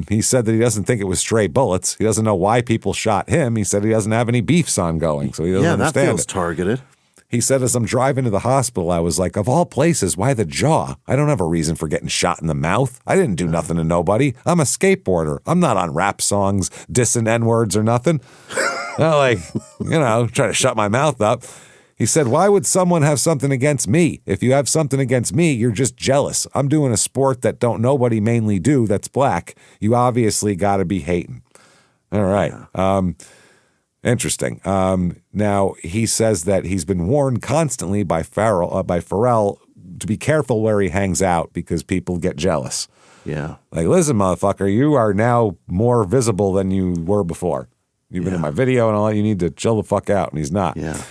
He said that he doesn't think it was stray bullets. He doesn't know why people shot him. He said he doesn't have any beefs ongoing, so he doesn't understand that feels it. targeted. He said, as I'm driving to the hospital, I was like, of all places, why the jaw? I don't have a reason for getting shot in the mouth. I didn't do nothing to nobody. I'm a skateboarder. I'm not on rap songs, dissing N-words or nothing. Try to shut my mouth up. He said, why would someone have something against me? If you have something against me, you're just jealous. I'm doing a sport that don't nobody mainly do that's black. You obviously got to be hating. All right. Yeah. Interesting. Now, he says that he's been warned constantly by Pharrell to be careful where he hangs out because people get jealous. Yeah. Like, listen, motherfucker, you are now more visible than you were before. You've been in my video and all that. You need to chill the fuck out. And he's not. Yeah.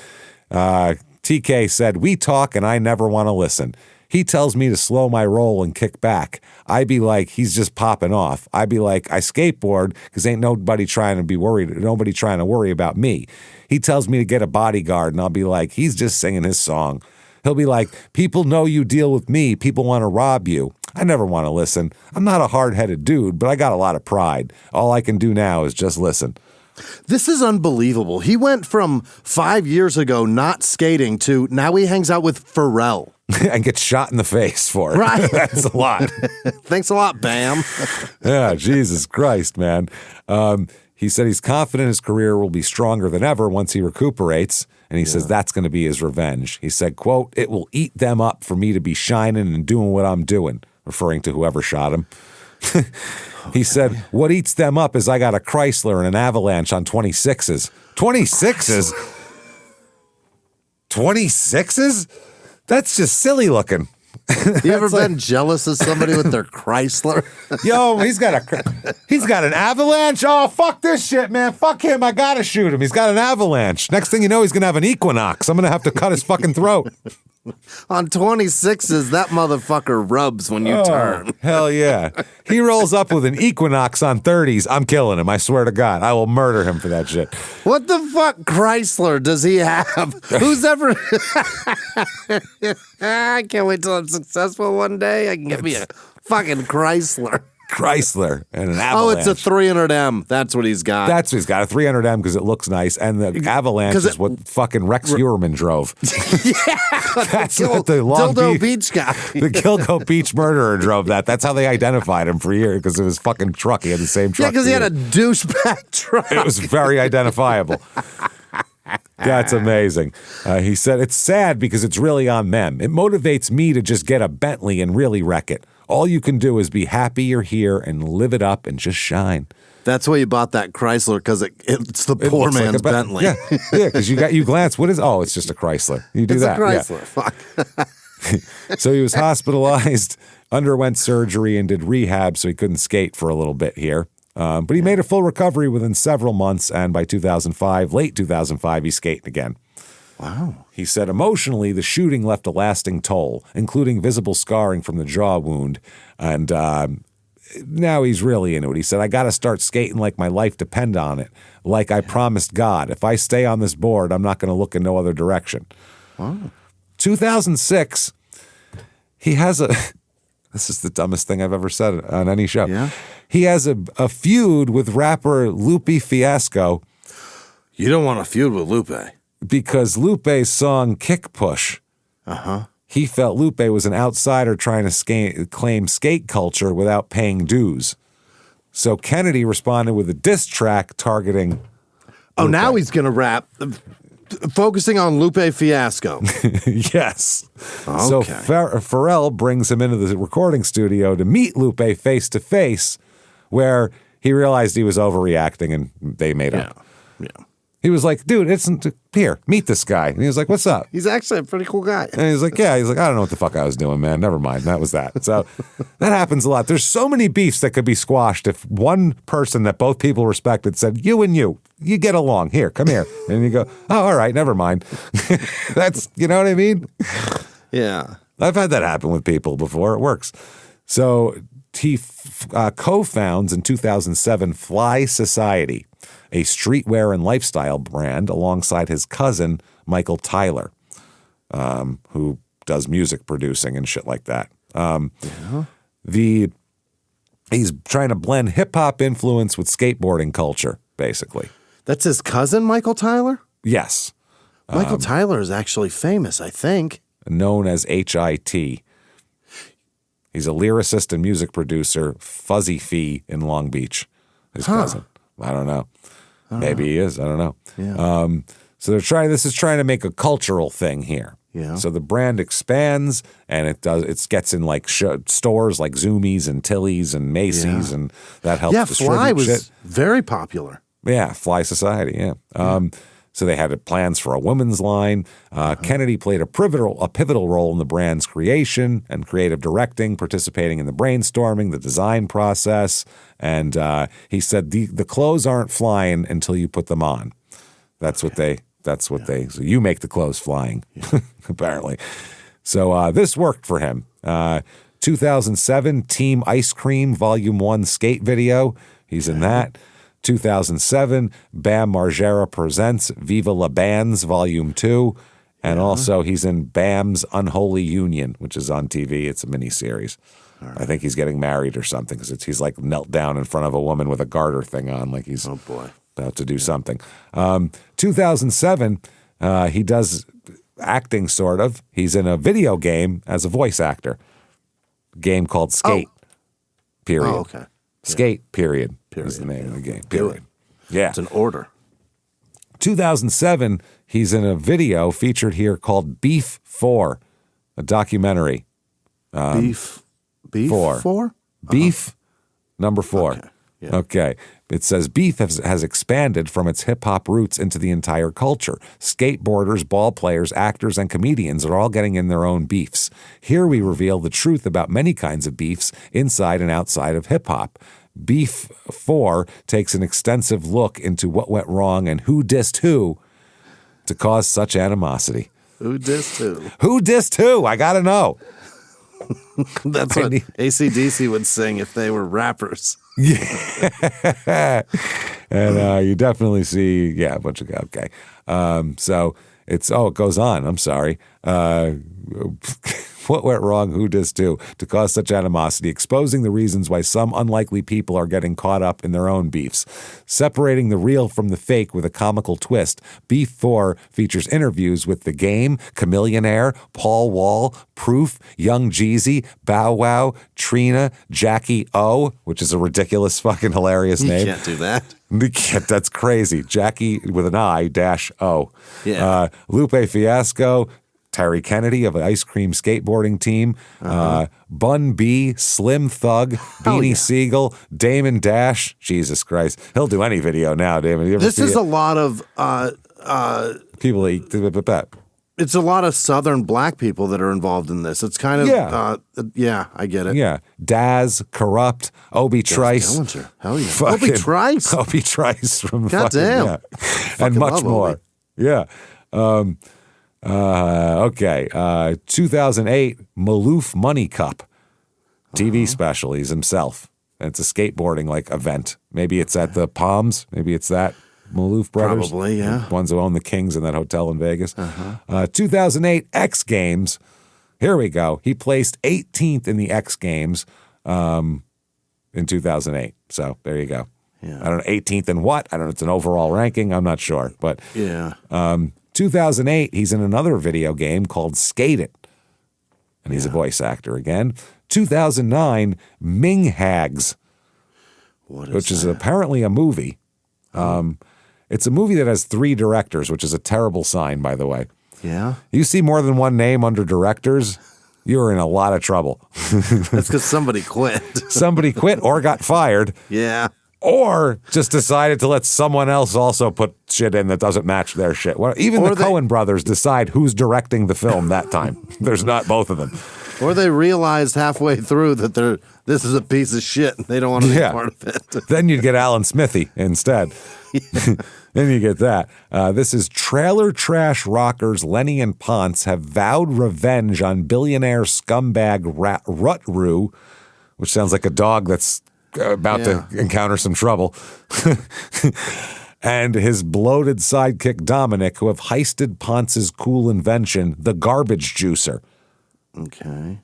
TK said, we talk and I never want to listen. He tells me to slow my roll and kick back. I be like, he's just popping off. I be like, I skateboard because ain't nobody trying to worry about me. He tells me to get a bodyguard and I'll be like, he's just singing his song. He'll be like, people know you deal with me. People want to rob you. I never want to listen. I'm not a hard-headed dude, but I got a lot of pride. All I can do now is just listen. This is unbelievable. He went from 5 years ago not skating to now he hangs out with Pharrell. And gets shot in the face for it. Right. That's a lot. Thanks a lot, Bam. Yeah, Jesus Christ, man. He said he's confident his career will be stronger than ever once he recuperates. And he says that's going to be his revenge. He said, quote, it will eat them up for me to be shining and doing what I'm doing, referring to whoever shot him. He said, what eats them up is I got a Chrysler and an Avalanche on 26s. 26s? 26s? That's just silly looking. You ever been jealous of somebody with their Chrysler? Yo, he's got an Avalanche. Oh, fuck this shit, man. Fuck him. I gotta shoot him. He's got an Avalanche. Next thing you know, he's gonna have an Equinox. I'm gonna have to cut his fucking throat. On 26s, that motherfucker rubs when you turn. Hell yeah. He rolls up with an Equinox on 30s. I'm killing him. I swear to God. I will murder him for that shit. What the fuck Chrysler does he have? Who's ever... I can't wait till I'm successful one day. I can get me a fucking Chrysler. Chrysler and an Avalanche. Oh, it's a 300M. That's what he's got. That's what he's got, a 300M because it looks nice. And the Avalanche is what fucking Rex Uerman drove. Yeah. That's what the Dildo Beach guy. The Gilgo Beach murderer drove that. That's how they identified him for years because it was fucking truck. He had the same truck. Yeah, because he had a douchebag truck. It was very identifiable. That's amazing. He said, it's sad because it's really on them. It motivates me to just get a Bentley and really wreck it. All you can do is be happy you're here and live it up and just shine. That's why you bought that Chrysler, because it's the poor man's like Bentley. Yeah, because you glance. What is? Oh, it's just a Chrysler. You do it's that. It's a Chrysler. Yeah. Fuck. So he was hospitalized, underwent surgery, and did rehab, so he couldn't skate for a little bit here. But he made a full recovery within several months, and by late 2005, he's skating again. Wow. He said, emotionally, the shooting left a lasting toll, including visible scarring from the jaw wound. And now he's really into it. He said, I got to start skating like my life depend on it. Like I promised God. If I stay on this board, I'm not going to look in no other direction. Wow. 2006, he has a... This is the dumbest thing I've ever said on any show. Yeah. He has a feud with rapper Lupe Fiasco. You don't want a feud with Lupe. Because Lupe's song Kick Push, He felt Lupe was an outsider trying to claim skate culture without paying dues. So Kennedy responded with a diss track targeting Lupe. Now he's going to rap, focusing on Lupe Fiasco. Yes. Okay. So Pharrell brings him into the recording studio to meet Lupe face to face, where he realized he was overreacting and they made up. Yeah. He was like, dude, here, meet this guy. And he was like, what's up? He's actually a pretty cool guy. And he's like, I don't know what the fuck I was doing, man. Never mind. That was that. So that happens a lot. There's so many beefs that could be squashed if one person that both people respected said, you and you get along. Here, come here. And you go, oh, all right, never mind. That's, you know what I mean? Yeah. I've had that happen with people before. It works. So he co-founds in 2007 Fly Society, a streetwear and lifestyle brand, alongside his cousin, Michael Tyler, who does music producing and shit like that. He's trying to blend hip-hop influence with skateboarding culture, basically. That's his cousin, Michael Tyler? Yes. Michael Tyler is actually famous, I think. Known as HIT. He's a lyricist and music producer, Fuzzy Fee in Long Beach, his cousin. I don't know. Maybe he is. I don't know. Yeah. So this is trying to make a cultural thing here. Yeah. So the brand expands, and it gets in like stores like Zoomies and Tilly's and Macy's, and that helps. Yeah, distribute Fly was shit. very popular. Yeah, Fly Society. Yeah. So they had plans for a women's line. Kennedy played a pivotal role in the brand's creation and creative directing, participating in the brainstorming, the design process. And he said the clothes aren't flying until you put them on. That's what they. So you make the clothes flying, apparently. So this worked for him. 2007 Team Ice Cream Volume 1 skate video. He's in that. 2007, Bam Margera presents Viva La Bands Volume 2. And also he's in Bam's Unholy Union, which is on TV. It's a miniseries. Right. I think he's getting married or something because he's like knelt down in front of a woman with a garter thing on, like he's about to do something. 2007, he does acting, sort of. He's in a video game as a voice actor. Game called Skate, period. Oh, okay. Skate, period is the name of the game, period. Yeah. It's an order. 2007, he's in a video featured here called Beef 4, a documentary. Beef 4? Beef number 4. Okay. Yeah. Okay. It says beef has expanded from its hip-hop roots into the entire culture. Skateboarders, ball players, actors, and comedians are all getting in their own beefs. Here we reveal the truth about many kinds of beefs inside and outside of hip-hop. Beef 4 takes an extensive look into what went wrong and who dissed who to cause such animosity. Who dissed who? Who dissed who? I gotta know. That's what AC/DC would sing if they were rappers. Yeah. And you definitely see, a bunch of, okay. So it goes on. I'm sorry. What went wrong? Who dissed who? To cause such animosity, exposing the reasons why some unlikely people are getting caught up in their own beefs. Separating the real from the fake with a comical twist. Beef 4 features interviews with The Game, Chameleonaire, Paul Wall, Proof, Young Jeezy, Bow Wow, Trina, Jackie O, which is a ridiculous fucking hilarious name. You can't do that. That's crazy. Jackie with an I-O. Yeah. Lupe Fiasco, Terry Kennedy of the Ice Cream Skateboarding Team, Bun B, Slim Thug, Beanie Siegel, Damon Dash. Jesus Christ. He'll do any video now, Damon. This is a lot of people that bet. It's a lot of Southern black people that are involved in this. It's kind of, I get it. Yeah. Daz, Corrupt, Obi Trice. Dillinger. Hell yeah. Obi Trice. Obi Trice from Goddamn. Yeah. And much more. Obi. Yeah. Okay. 2008, Maloof Money Cup TV special. He's himself. It's a skateboarding like event. Maybe it's at the Palms. Maybe it's that. Maloof Brothers. Probably, yeah. The ones who own the Kings in that hotel in Vegas. 2008 X Games. Here we go. He placed 18th in the X Games in 2008. So there you go. Yeah. I don't know, 18th in what? I don't know. It's an overall ranking. I'm not sure. But 2008, 2008, he's in another video game called Skate It. and he's a voice actor again. 2009, Ming Hags, which is apparently a movie. It's a movie that has 3 directors, which is a terrible sign, by the way. Yeah. You see more than one name under directors, you're in a lot of trouble. That's because somebody quit. Somebody quit or got fired. Yeah. Or just decided to let someone else also put shit in that doesn't match their shit. Well, even the Coen brothers decide who's directing the film that time. There's not both of them. Or they realized halfway through that this is a piece of shit and they don't want to be part of it. Then you'd get Alan Smithy instead. Then you get that. This is trailer trash rockers Lenny and Ponce have vowed revenge on billionaire scumbag Rutroo, which sounds like a dog that's about to encounter some trouble, and his bloated sidekick Dominic, who have heisted Ponce's cool invention, the garbage juicer. Okay.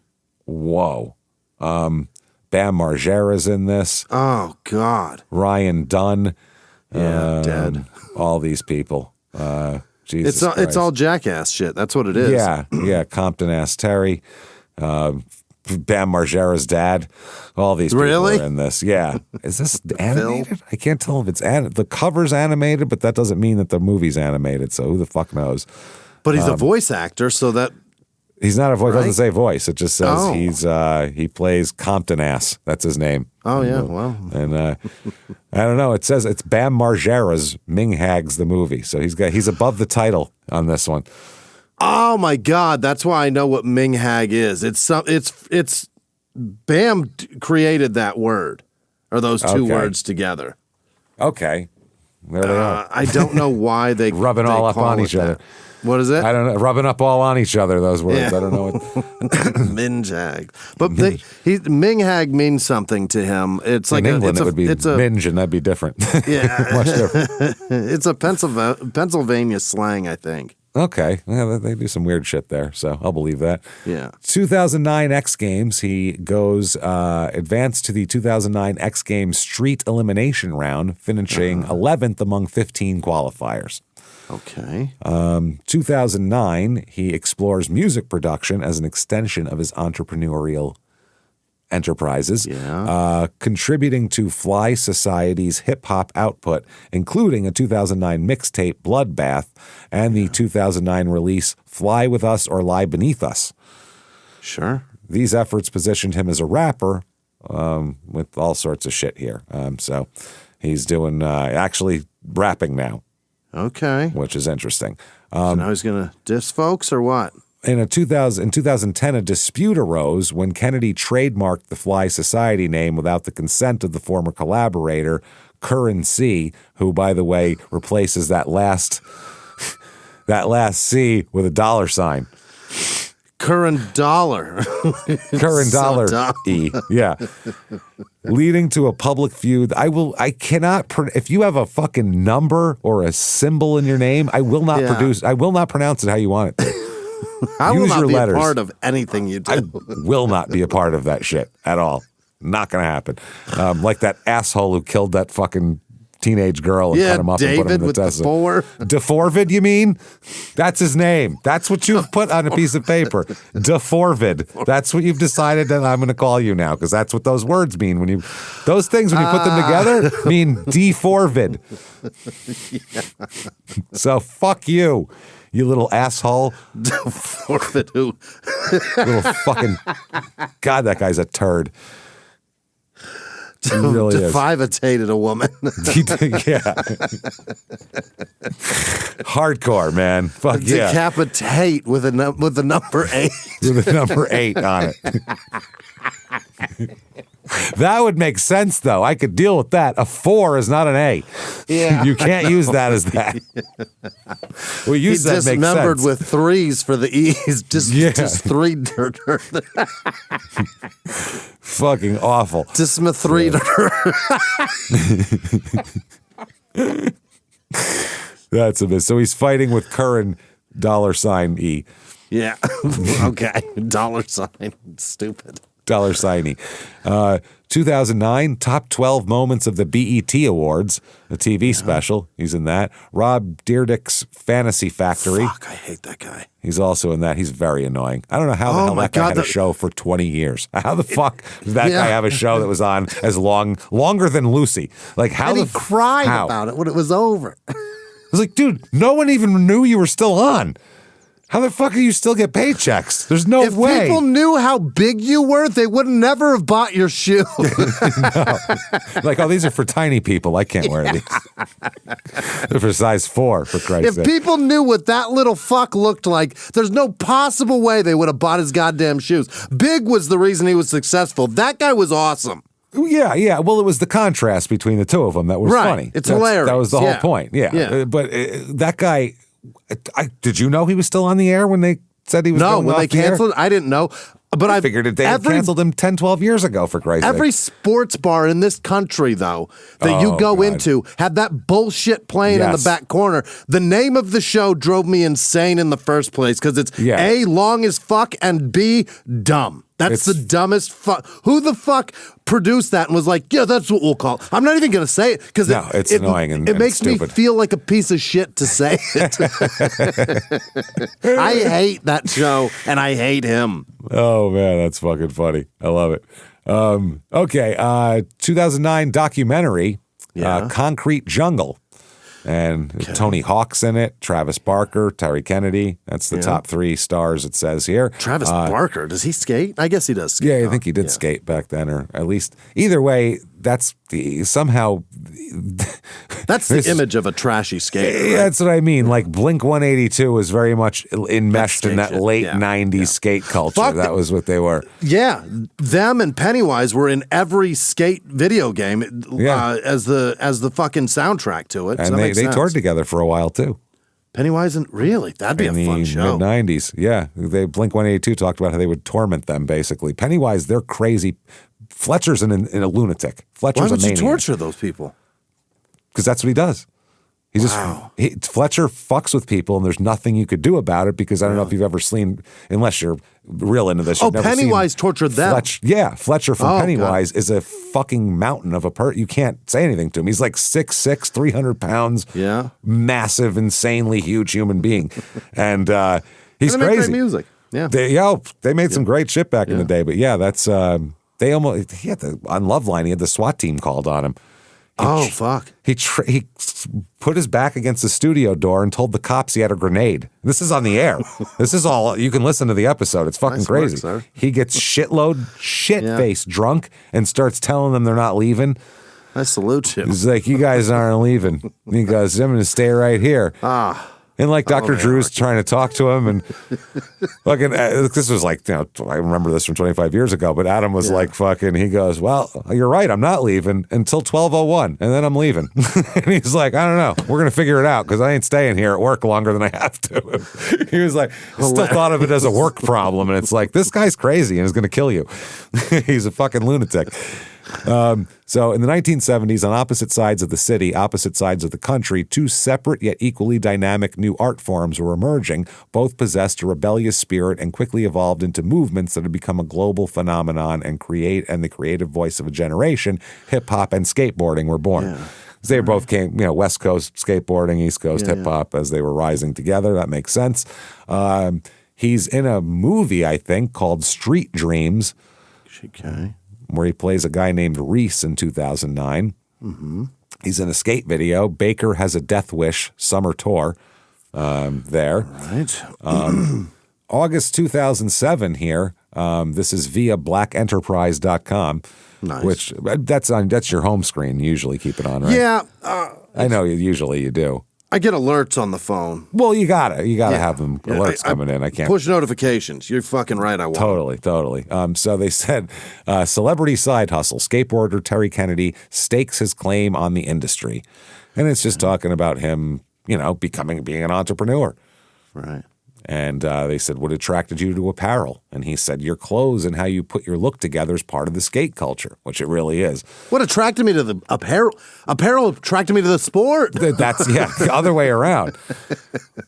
Whoa. Bam Margera's in this. Oh, God. Ryan Dunn. Dead. All these people. Jesus It's all jackass shit. That's what it is. Yeah. Compton Ass Terry. Bam Margera's dad. All these people are in this. Yeah. Is this animated? I can't tell if it's animated. The cover's animated, but that doesn't mean that the movie's animated, so who the fuck knows? But he's a voice actor, so that... He's not a voice. It doesn't say voice. It just says he plays Compton Ass. That's his name. Oh, yeah. Well. And I don't know. It says it's Bam Margera's Ming Hags the movie. So he's above the title on this one. Oh my God, that's why I know what Ming Hag is. It's Bam created that word, or those two words together. Okay, there they are. I don't know why they rubbing all up on each other. What is it? I don't know. Rubbing up all on each other. Those words. Yeah. I don't know. Ming Hag, but Ming Hag means something to him. It's like in England, it would be minge, and that'd be different. Yeah, much different. It's a Pennsylvania slang, I think. Okay. Yeah, they do some weird shit there, so I'll believe that. Yeah. 2009 X Games, he goes advanced to the 2009 X Games street elimination round, finishing 11th among 15 qualifiers. Okay. 2009, he explores music production as an extension of his entrepreneurial enterprises, contributing to Fly Society's hip-hop output, including a 2009 mixtape, Bloodbath, and the 2009 release, Fly With Us or Lie Beneath Us. Sure. These efforts positioned him as a rapper with all sorts of shit here. So he's doing actually rapping now. Okay. Which is interesting. So now he's going to diss folks or what? In 2010, a dispute arose when Kennedy trademarked the Fly Society name without the consent of the former collaborator, Curran C., who, by the way, replaces that last C with a dollar sign. Curran Dollar. Curran Dollar E. Yeah. Leading to a public feud. If you have a fucking number or a symbol in your name, I will not pronounce it how you want it to. I will not be a part of anything you do. I will not be a part of that shit at all. Not going to happen. Like that asshole who killed that fucking teenage girl and cut him up and put him in the Tesla. DeForvid, you mean? That's his name. That's what you've put on a piece of paper. DeForvid. That's what you've decided that I'm going to call you now, because that's what those words mean. Those things, when you put them together, mean DeForvid. So fuck you. You little asshole. Forfeit who? Little fucking... God, that guy's a turd. He really is. Defivated a woman. Yeah. Hardcore, man. Fuck yeah. Decapitate with the number 8. With a number 8 on it. That would make sense, though. I could deal with that. A 4 is not an A. Yeah. You can't use that as that. Well, you said makes sense. Dismembered with 3s for the E's. Just 3. Fucking awful. Dismethreater. That's a bit. So he's fighting with Curran $E. Yeah. Okay. $. Stupid. $signy. 2009, top 12 moments of the BET Awards, a TV special. He's in that. Rob Dyrdek's Fantasy Factory. Fuck, I hate that guy. He's also in that. He's very annoying. I don't know how the hell that guy had a show for 20 years. How the fuck did that guy have a show that was on as longer than Lucy? Like, how and he cried about it when it was over. I was like, dude, no one even knew you were still on. How the fuck do you still get paychecks? There's no way. If people knew how big you were, they would never have bought your shoe. No. Like, oh, these are for tiny people. I can't wear these. They're for size 4, for Christ's sake. If people knew what that little fuck looked like, there's no possible way they would have bought his goddamn shoes. Big was the reason he was successful. That guy was awesome. Yeah. Well, it was the contrast between the two of them that was funny. It's hilarious. That was the whole point. Yeah. But that guy... did you know he was still on the air when they said he was going when off they the canceled? I didn't know. But I figured they had canceled him 10, 12 years ago, for Christ's sake. Every sports bar in this country, though, that you go into had that bullshit playing in the back corner. The name of the show drove me insane in the first place because it's A, long as fuck, and B, dumb. That's the dumbest fuck. Who the fuck produced that and was like, yeah, that's what we'll call it? I'm not even going to say it because it's annoying and it makes stupid. me feel like a piece of shit to say it. I hate that show and I hate him. Oh, man, that's fucking funny. I love it. Okay, 2009 documentary, Concrete Jungle. And Tony Hawk's in it, Travis Barker, Terry Kennedy. That's the top 3 stars, it says here. Travis Barker, does he skate? I guess he does skate. Yeah, I think he did skate back then, or at least, either way, that's somehow... That's the image of a trashy skater. Right? That's what I mean. Like, Blink-182 was very much enmeshed in that late 90s skate culture. That was what they were. Yeah, them and Pennywise were in every skate video game as the fucking soundtrack to it. And they toured together for a while, too. Pennywise and really, that'd be a fun show. In the mid-90s, yeah. Blink-182 talked about how they would torment them, basically. Pennywise, they're crazy. Fletcher's in a lunatic. Fletcher's Why would a maniac. you torture those people? Because that's what he does. He Fletcher fucks with people, and there's nothing you could do about it because I don't know if you've ever seen, unless you're real into this. Pennywise tortured them. Fletcher from Pennywise is a fucking mountain of a person. You can't say anything to him. He's like 6'6", 300 pounds, massive, insanely huge human being, and he's and crazy. Great music, they made some great shit back in the day, but that's they almost he had on Loveline. He had the SWAT team called on him. Fuck. He put his back against the studio door and told the cops he had a grenade. This is on the air. This is all, you can listen to the episode. It's fucking crazy. Work, he gets shit-faced drunk and starts telling them they're not leaving. I salute you. He's like, you guys aren't leaving. He goes, I'm going to stay right here. And like Dr. Drew's trying to talk to him, and fucking this was like, I remember this from 25 years ago, but Adam was like fucking, he goes, well, you're right, I'm not leaving until 12:01, and then I'm leaving. And he's like, I don't know, we're going to figure it out because I ain't staying here at work longer than I have to. He was like, still thought of it as a work problem, and it's like, this guy's crazy and is going to kill you. He's a fucking lunatic. So in the 1970s, on opposite sides of the city, opposite sides of the country, 2 separate yet equally dynamic new art forms were emerging. Both possessed a rebellious spirit and quickly evolved into movements that had become a global phenomenon and the creative voice of a generation. Hip hop and skateboarding were born. Yeah. They both came, West Coast skateboarding, East Coast hip hop as they were rising together. That makes sense. He's in a movie, I think, called Street Dreams. Okay. Where he plays a guy named Reese in 2009. Mm-hmm. He's in a skate video. Baker Has a Death Wish summer tour there. All right. August 2007 here. This is via blackenterprise.com. Nice. Which that's your home screen. You usually keep it on, right? Yeah. I know usually you do. I get alerts on the phone. Well, you gotta have them alerts coming in. I can't push notifications. You're fucking right. I won't. Totally. So they said, celebrity side hustle. Skateboarder Terry Kennedy stakes his claim on the industry, and it's just talking about him, being an entrepreneur. Right. And And they said, what attracted you to apparel? And he said, your clothes and how you put your look together is part of the skate culture, which it really is. What attracted me to the apparel? Apparel attracted me to the sport. That's, the other way around.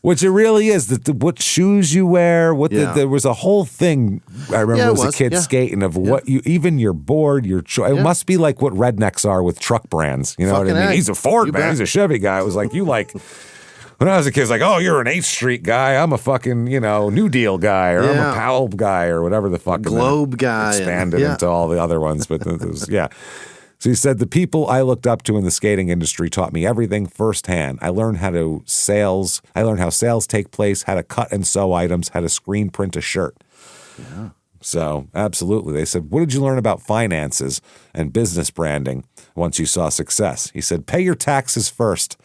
Which it really is. What shoes you wear, there was a whole thing, I remember as a kid skating, of what you, even your board, it must be like what rednecks are with truck brands. You know what I mean? He's a Ford man, he's a Chevy guy. It was like, when I was a kid, it's like, oh, you're an 8th Street guy. I'm a fucking, New Deal guy, or I'm a Powell guy, or whatever the fuck. Globe guy. Expanded into all the other ones. But it was, So he said, the people I looked up to in the skating industry taught me everything firsthand. I learned how sales take place, how to cut and sew items, how to screen print a shirt. Yeah. So, absolutely. They said, what did you learn about finances and business branding once you saw success? He said, pay your taxes first.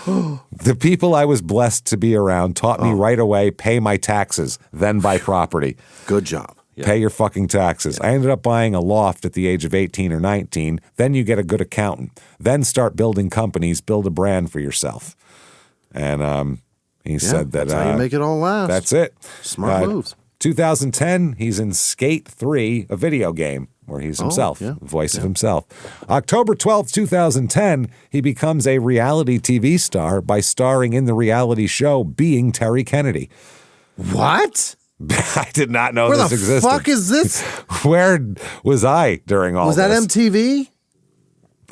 The people I was blessed to be around taught me right away, pay my taxes, then buy property. Good job. Yeah. Pay your fucking taxes. I ended up buying a loft at the age of 18 or 19. Then you get a good accountant. Then start building companies, build a brand for yourself. And he said that that's how you make it all last. That's it. Smart moves. 2010, he's in Skate 3, a video game where he's himself, voice of himself. October 12th, 2010, he becomes a reality TV star by starring in the reality show Being Terry Kennedy. What? I did not know this existed. Where the fuck is this? Where was I during all this? Was that MTV?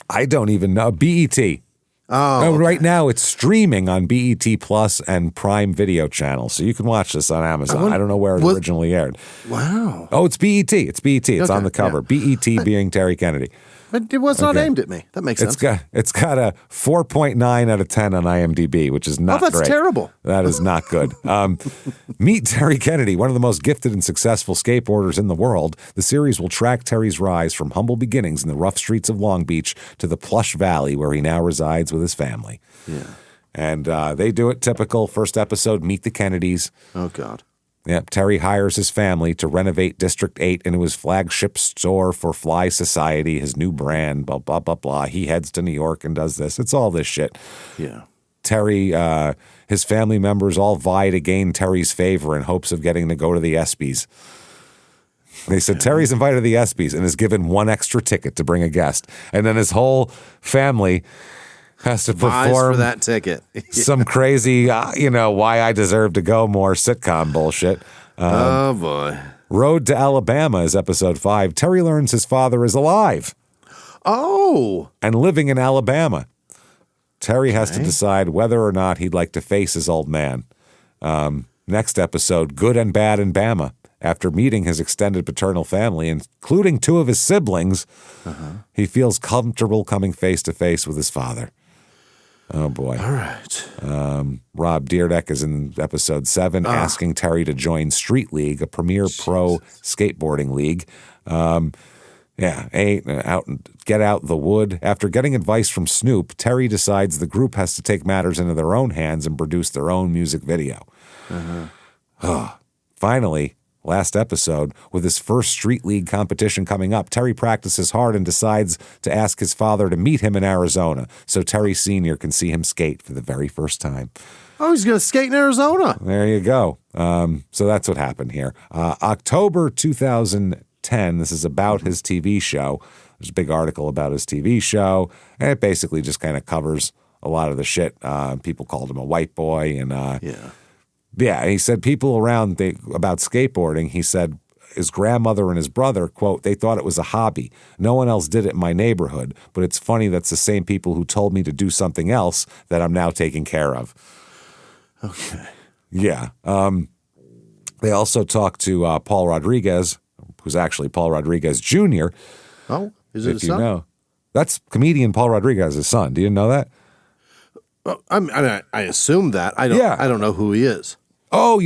I don't even know. BET. Oh, okay. Right now it's streaming on BET Plus and Prime Video channel, so you can watch this on Amazon. I don't know where it originally aired. Wow. Oh, it's BET. It's BET. It's on the cover. BET Being Terry Kennedy. But it was not aimed at me. That makes sense. It's got a 4.9 out of 10 on IMDb, which is not great. That's terrible. That is not good. Meet Terry Kennedy, one of the most gifted and successful skateboarders in the world. The series will track Terry's rise from humble beginnings in the rough streets of Long Beach to the plush valley where he now resides with his family. Yeah. And they do it typical. First episode, meet the Kennedys. Oh, God. Yep, Terry hires his family to renovate District 8 into his flagship store for Fly Society, his new brand, blah, blah, blah, blah. He heads to New York and does this. It's all this shit. Yeah. Terry, his family members all vie to gain Terry's favor in hopes of getting to go to the ESPYs. They said Terry's invited to the ESPYs and is given one extra ticket to bring a guest. And then his whole family has to perform for that ticket. some crazy, why I deserve to go more sitcom bullshit. Oh, boy. Road to Alabama is episode 5. Terry learns his father is alive. Oh. And living in Alabama. Terry has to decide whether or not he'd like to face his old man. Next episode, Good and Bad in Bama. After meeting his extended paternal family, including 2 of his siblings, he feels comfortable coming face to face with his father. Oh, boy. All right. Rob Dyrdek is in episode 7, asking Terry to join Street League, a premier pro skateboarding league. Get out the wood. After getting advice from Snoop, Terry decides the group has to take matters into their own hands and produce their own music video. Finally, last episode, with his first Street League competition coming up, Terry practices hard and decides to ask his father to meet him in Arizona so Terry Sr. can see him skate for the very first time. Oh, he's going to skate in Arizona. There you go. So that's what happened here. October 2010, this is about his TV show. There's a big article about his TV show, and it basically just kind of covers a lot of the shit. People called him a white boy, and yeah, he said people around about skateboarding, he said his grandmother and his brother, quote, they thought it was a hobby. No one else did it in my neighborhood, but it's funny that's the same people who told me to do something else that I'm now taking care of. Okay. Yeah. They also talked to Paul Rodriguez, who's actually Paul Rodriguez Jr. Oh, is it his son? You know. That's comedian Paul Rodriguez's son. Do you know that? I assume that. I don't know who he is. Oh,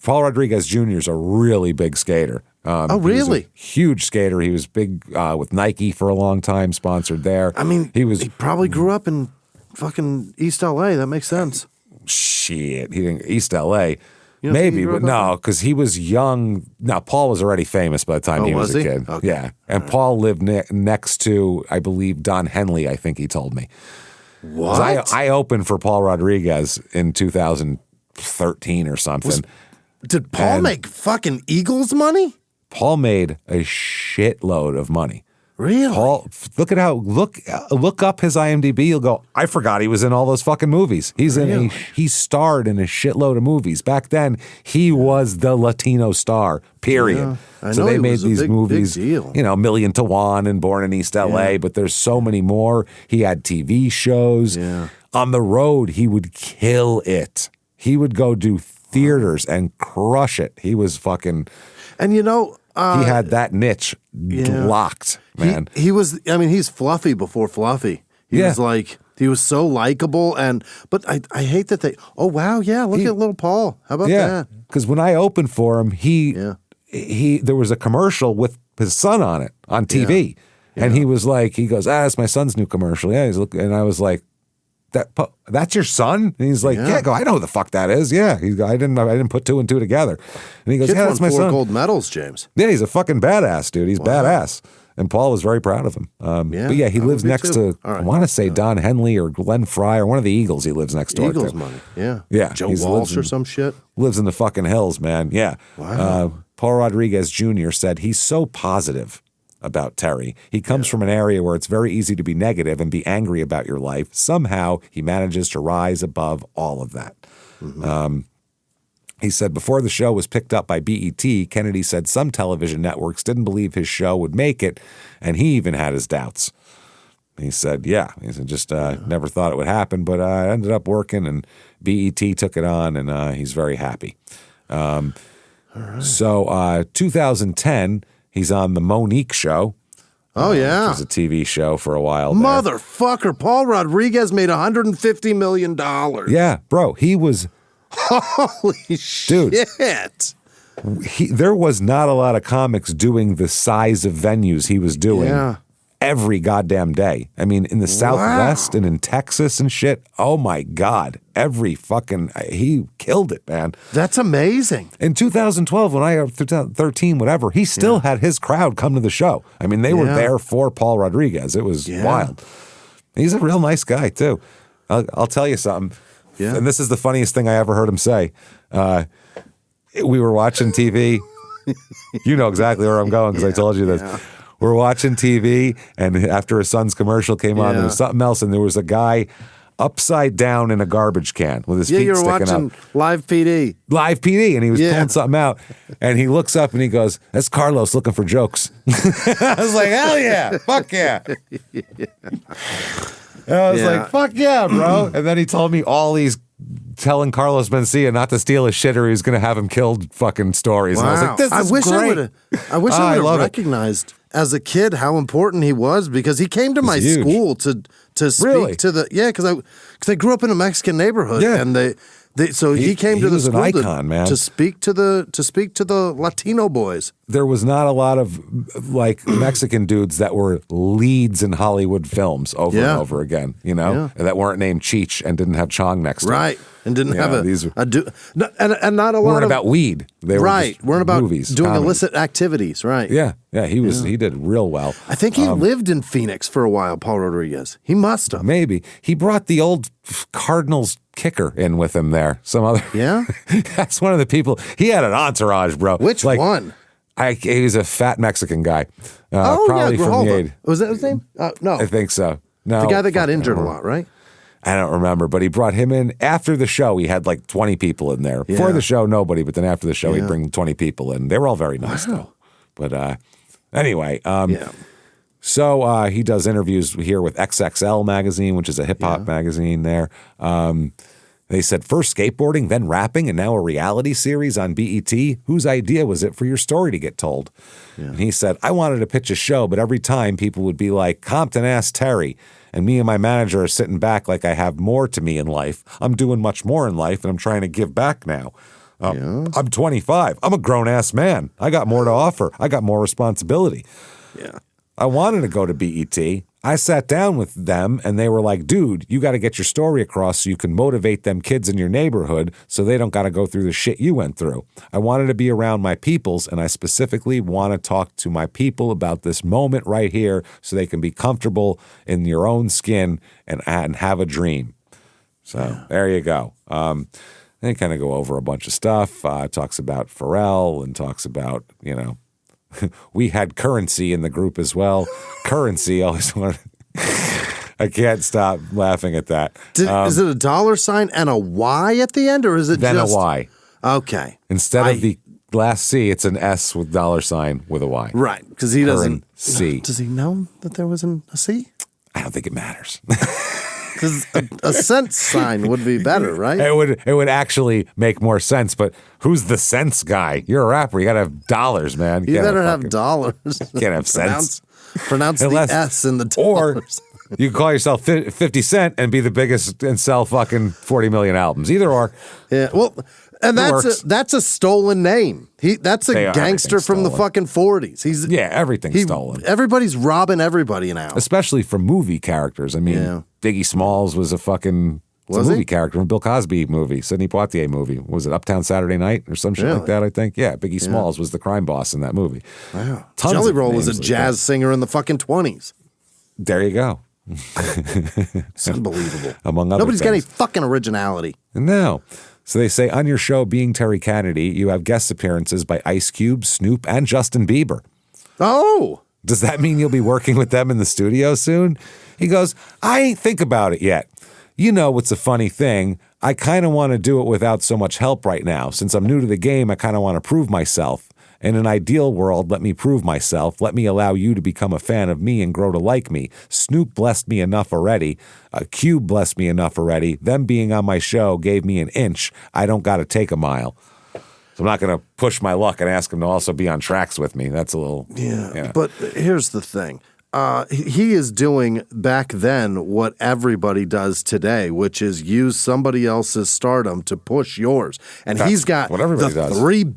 Paul Rodriguez Jr. is a really big skater. Oh, really? He was a huge skater. He was big with Nike for a long time, sponsored there. I mean, he probably grew up in fucking East LA. That makes sense. Shit, he didn't East LA. Maybe, but no, because he was young. No, Paul was already famous by the time he was a kid. Okay. Yeah, and Paul lived next to, I believe, Don Henley. I think he told me. What? I opened for Paul Rodriguez in 2013 or something. Did Paul make fucking Eagles money? Paul made a shitload of money. Really? Paul, look up his IMDb. You'll go, I forgot he was in all those fucking movies. He starred in a shitload of movies. Back then, he was the Latino star, period. Yeah, so they made these movies, big deal. you know, Million to One and Born in East LA, but there's so many more. He had TV shows. Yeah. On the road, he would kill it. He would go do theaters and crush it. He was fucking... And you know... he had that niche locked, man. He was, I mean, he's fluffy before fluffy. He was like, he was so likable. But I hate that oh, wow, yeah, look at little Paul. How about that? Because when I opened for him, there was a commercial with his son on it on TV. Yeah. And he was like, he goes, it's my son's new commercial. Yeah, and I was like, that's your son? And he's like, I go, I know who the fuck that is. Yeah. I didn't put two and two together. And he goes, Kid's that's my won 4 son. gold medals, James. Yeah, he's a fucking badass, dude. He's badass. And Paul was very proud of him. But yeah, he lives next to, I want to say Don Henley or Glenn Fry or one of the Eagles he lives next door to. Eagles money, yeah. Yeah. Joe Walsh or some shit. Lives in the fucking hills, man. Yeah. Wow. Paul Rodriguez Jr. said he's so positive about Terry. He comes from an area where it's very easy to be negative and be angry about your life. Somehow he manages to rise above all of that. Mm-hmm. He said before the show was picked up by BET, Kennedy said some television networks didn't believe his show would make it, and he even had his doubts. He said, just never thought it would happen, but it ended up working, and BET took it on, and he's very happy. So 2010, he's on the Monique Show. Oh, yeah. Which was a TV show for a while there. Motherfucker, Paul Rodriguez made $150 million. Yeah, bro, he was... Holy shit. There was not a lot of comics doing the size of venues he was doing every goddamn day. I mean, in the Southwest and in Texas and shit, oh my God. He killed it, man. That's amazing. In 2012, 2013, whatever, he still had his crowd come to the show. I mean, they were there for Paul Rodriguez. It was wild. He's a real nice guy, too. I'll tell you something. Yeah. And this is the funniest thing I ever heard him say. We were watching TV. You know exactly where I'm going because I told you this. Yeah. We're watching TV, and after his son's commercial came on, there was something else, and there was a guy upside down in a garbage can with his feet sticking up. Yeah, you were watching Live PD. Live PD, and he was pulling something out, and he looks up and he goes, "That's Carlos looking for jokes." I was like, hell yeah, fuck yeah. And I was like, fuck yeah, bro. And then he told me all these telling Carlos Mencia not to steal his shit or he was going to have him killed fucking stories. And I was like, this is great. I wish I would have recognized as a kid how important he was because he came to my school to speak to the, because I grew up in a Mexican neighborhood and he came to the school an icon, man. to speak to the Latino boys. There was not a lot of like Mexican dudes that were leads in Hollywood films over and over again, you know, that weren't named Cheech and didn't have Chong next to them. Right. And didn't have and not a lot weren't about weed. They were weren't about movies, doing comedy. Illicit activities. Right. Yeah. He did real well. I think he lived in Phoenix for a while, Paul Rodriguez. He must have. Maybe. He brought the old Cardinals kicker in with him there. Some other. Yeah. That's one of the people. He had an entourage, bro. Which one? He was a fat Mexican guy. Probably from the aid. Was that his name? No. I think so. No. The guy that got injured a lot, right? I don't remember, but he brought him in after the show. He had like 20 people in there. Before the show, nobody, but then after the show, he'd bring 20 people in. They were all very nice, though. But anyway, so he does interviews here with XXL magazine, which is a hip hop magazine there. They said first skateboarding, then rapping, and now a reality series on BET. Whose idea was it for your story to get told? Yeah. And he said, I wanted to pitch a show, but every time people would be like, Compton Ass Terry. And me and my manager are sitting back like I have more to me in life. I'm doing much more in life, and I'm trying to give back now. I'm 25. I'm a grown-ass man. I got more to offer. I got more responsibility. Yeah. I wanted to go to BET. I sat down with them, and they were like, dude, you got to get your story across so you can motivate them kids in your neighborhood so they don't got to go through the shit you went through. I wanted to be around my peoples, and I specifically want to talk to my people about this moment right here so they can be comfortable in your own skin and have a dream. So there you go. They kind of go over a bunch of stuff. Talks about Pharrell and talks about, we had Currency in the group as well. Currency, always wanted. I can't stop laughing at that. Is it a $sign and a Y at the end, or is it then just a Y? Okay. Instead of the last C, it's an S with $sign with a Y. Right, because he doesn't. C. Does he know that there was a C? I don't think it matters. Because a cent sign would be better, right? It would actually make more sense. But who's the cents guy? You're a rapper. You got to have dollars, man. You better have dollars. You can't have cents. Pronounce the S in the dollars. Or you can call yourself 50 Cent and be the biggest and sell fucking 40 million albums. Either or. Yeah, well, and that's a stolen name. That's a gangster from the fucking 40s. Everything's stolen. Everybody's robbing everybody now. Especially from movie characters. I mean, Biggie Smalls was a movie character from Bill Cosby movie, Sidney Poitier movie. Was it Uptown Saturday Night or some shit like that, I think? Yeah, Biggie Smalls was the crime boss in that movie. Wow. Jelly Roll was a jazz singer in the fucking 20s. There you go. It's unbelievable. Among other Nobody's got any things. fucking originality. No. So they say on your show, Being Terry Kennedy, you have guest appearances by Ice Cube, Snoop, and Justin Bieber. Oh. Does that mean you'll be working with them in the studio soon? He goes, I ain't think about it yet. What's a funny thing? I kind of want to do it without so much help right now. Since I'm new to the game, I kind of want to prove myself. In an ideal world, let me prove myself. Let me allow you to become a fan of me and grow to like me. Snoop blessed me enough already. Cube blessed me enough already. Them being on my show gave me an inch. I don't got to take a mile. So I'm not going to push my luck and ask him to also be on tracks with me. That's a little... Yeah. But here's the thing. He is doing back then what everybody does today, which is use somebody else's stardom to push yours. And he's got the three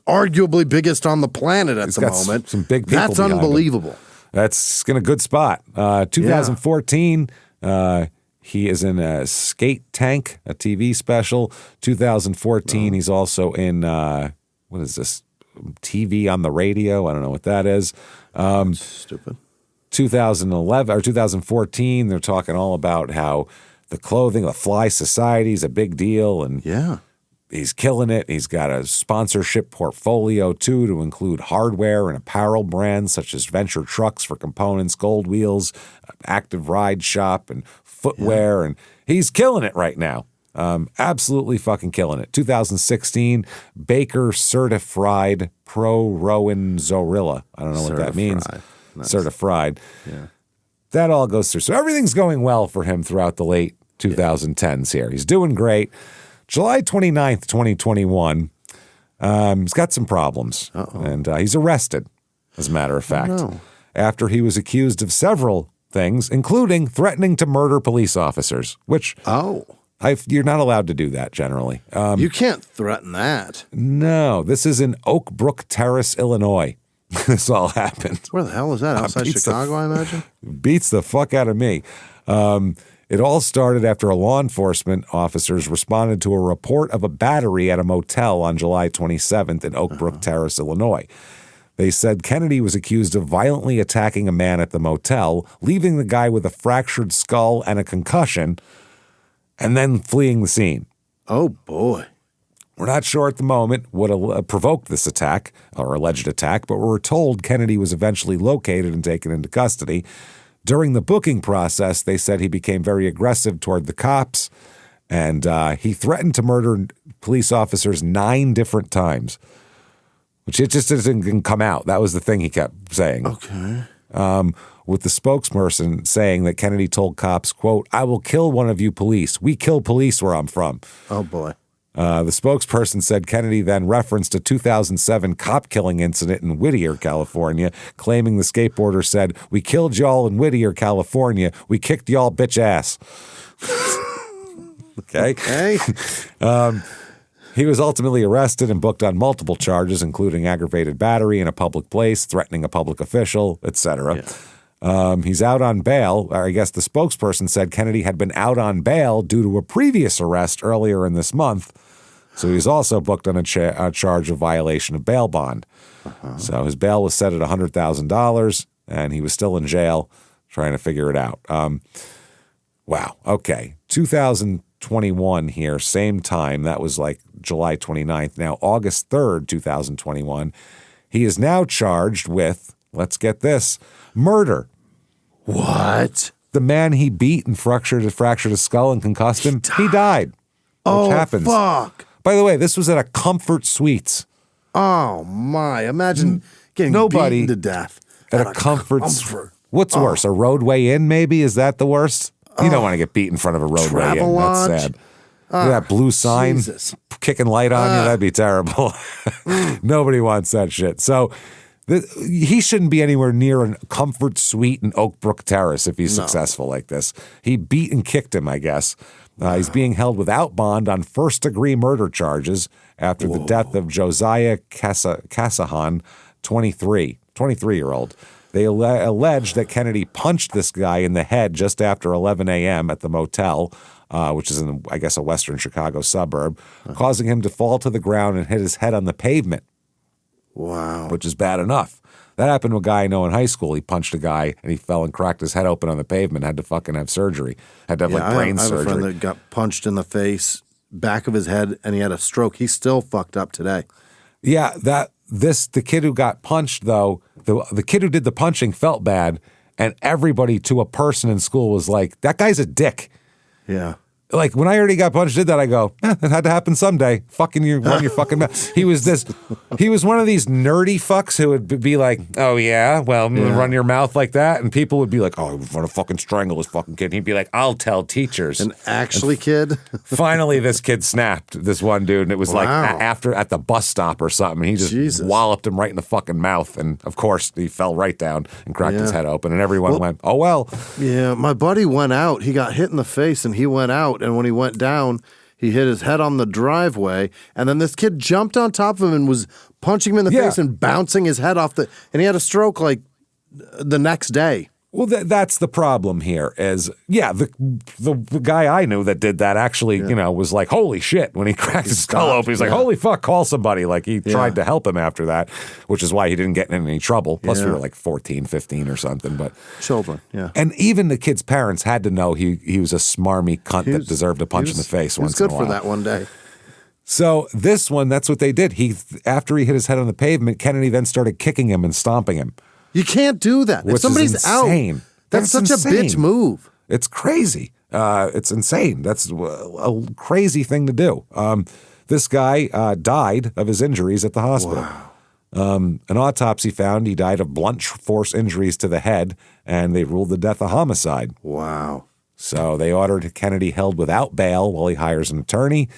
arguably biggest on the planet at the moment. Some big people. That's unbelievable. That's in a good spot. 2014, he is in a Skate Tank, a TV special. 2014, he's also in, what is this? TV on the radio. I don't know what that is. Stupid. 2011 or 2014, they're talking all about how the clothing, the fly society is a big deal. And he's killing it. He's got a sponsorship portfolio, too, to include hardware and apparel brands such as Venture Trucks for components, Gold Wheels, Active Ride Shop, and footwear. And he's killing it right now. Absolutely fucking killing it. 2016, Baker Certified Pro Rowan Zorilla. I don't know what that means. Nice. Certified. Yeah. That all goes through. So everything's going well for him throughout the late 2010s here. He's doing great. July 29th, 2021, he's got some problems. And he's arrested, as a matter of fact, after he was accused of several things, including threatening to murder police officers, which you're not allowed to do that generally. You can't threaten that. No, this is in Oak Brook Terrace, Illinois. This all happened. Where the hell is that? Outside Chicago, I imagine? Beats the fuck out of me. It all started after law enforcement officers responded to a report of a battery at a motel on July 27th in Oak Brook Terrace, Illinois. They said Kennedy was accused of violently attacking a man at the motel, leaving the guy with a fractured skull and a concussion, and then fleeing the scene. Oh, boy. We're not sure at the moment what provoked this attack, or alleged attack, but we're told Kennedy was eventually located and taken into custody. During the booking process, they said he became very aggressive toward the cops, and he threatened to murder police officers 9 different times, which it just didn't come out. That was the thing he kept saying. Okay. With the spokesperson saying that Kennedy told cops, quote, "I will kill one of you police. We kill police where I'm from." Oh, boy. The spokesperson said Kennedy then referenced a 2007 cop killing incident in Whittier, California, claiming the skateboarder said, "We killed y'all in Whittier, California. We kicked y'all bitch ass." Okay. He was ultimately arrested and booked on multiple charges, including aggravated battery in a public place, threatening a public official, etc. He's out on bail. Or I guess the spokesperson said Kennedy had been out on bail due to a previous arrest earlier in this month. So he was also booked on a charge of violation of bail bond. So his bail was set at $100,000, and he was still in jail trying to figure it out. Wow. Okay. 21 here, same time. That was like July 29th. Now, August 3rd, 2021, he is now charged with, let's get this, murder. What? The man he beat and fractured his skull and concussed him, he died. Which happens. Fuck. By the way, this was at a Comfort Suites. Oh, my. Imagine getting beaten to death. At a Comfort. What's worse, a roadway inn maybe? Is that the worst? You don't want to get beat in front of a roadway inn. That's sad. That blue sign kicking light on you, that'd be terrible. Nobody wants that shit. So he shouldn't be anywhere near a Comfort Suite in Oakbrook Terrace if he's successful like this. He beat and kicked him, I guess. He's being held without bond on first-degree murder charges after the death of Josiah Casahan, 23-year-old. They allege that Kennedy punched this guy in the head just after 11 a.m. at the motel, which is in, I guess, a western Chicago suburb, causing him to fall to the ground and hit his head on the pavement. Wow. Which is bad enough. That happened to a guy I know in high school. He punched a guy and he fell and cracked his head open on the pavement, had to fucking have surgery. Had to have brain surgery. I have a friend that got punched in the face, back of his head, and he had a stroke. He's still fucked up today. Yeah, the kid who got punched, though, the kid who did the punching felt bad, and everybody to a person in school was like, that guy's a dick. Yeah. Like, when I already got punched, did that, I go, it had to happen someday. Fucking you, run your fucking mouth. He was one of these nerdy fucks who would be like, oh, yeah, well, run your mouth like that. And people would be like, oh, I want to fucking strangle this fucking kid. And he'd be like, I'll tell teachers. Kid? Finally, this kid snapped, this one dude. And it was like after at the bus stop or something. He just walloped him right in the fucking mouth. And, of course, he fell right down and cracked his head open. And everyone went, oh, well. Yeah, my buddy went out. He got hit in the face and he went out. And when he went down, he hit his head on the driveway, and then this kid jumped on top of him and was punching him in the face and bouncing his head off and he had a stroke like the next day. Well, that's the problem here is, the guy I knew that did that actually, was like, holy shit, when he cracked his skull open. He's like, holy fuck, call somebody. Like, he tried to help him after that, which is why he didn't get in any trouble. Plus, we were like 14, 15 or something. But children, yeah. And even the kid's parents had to know he was a smarmy cunt that deserved a punch in the face once in a while. He was good for that one day. So this one, that's what they did. After he hit his head on the pavement, Kennedy then started kicking him and stomping him. You can't do that. If somebody's out, that's such a bitch move. It's crazy. It's insane. That's a crazy thing to do. This guy died of his injuries at the hospital. Wow. An autopsy found he died of blunt force injuries to the head, and they ruled the death a homicide. Wow. So they ordered Kennedy held without bail while he hires an attorney.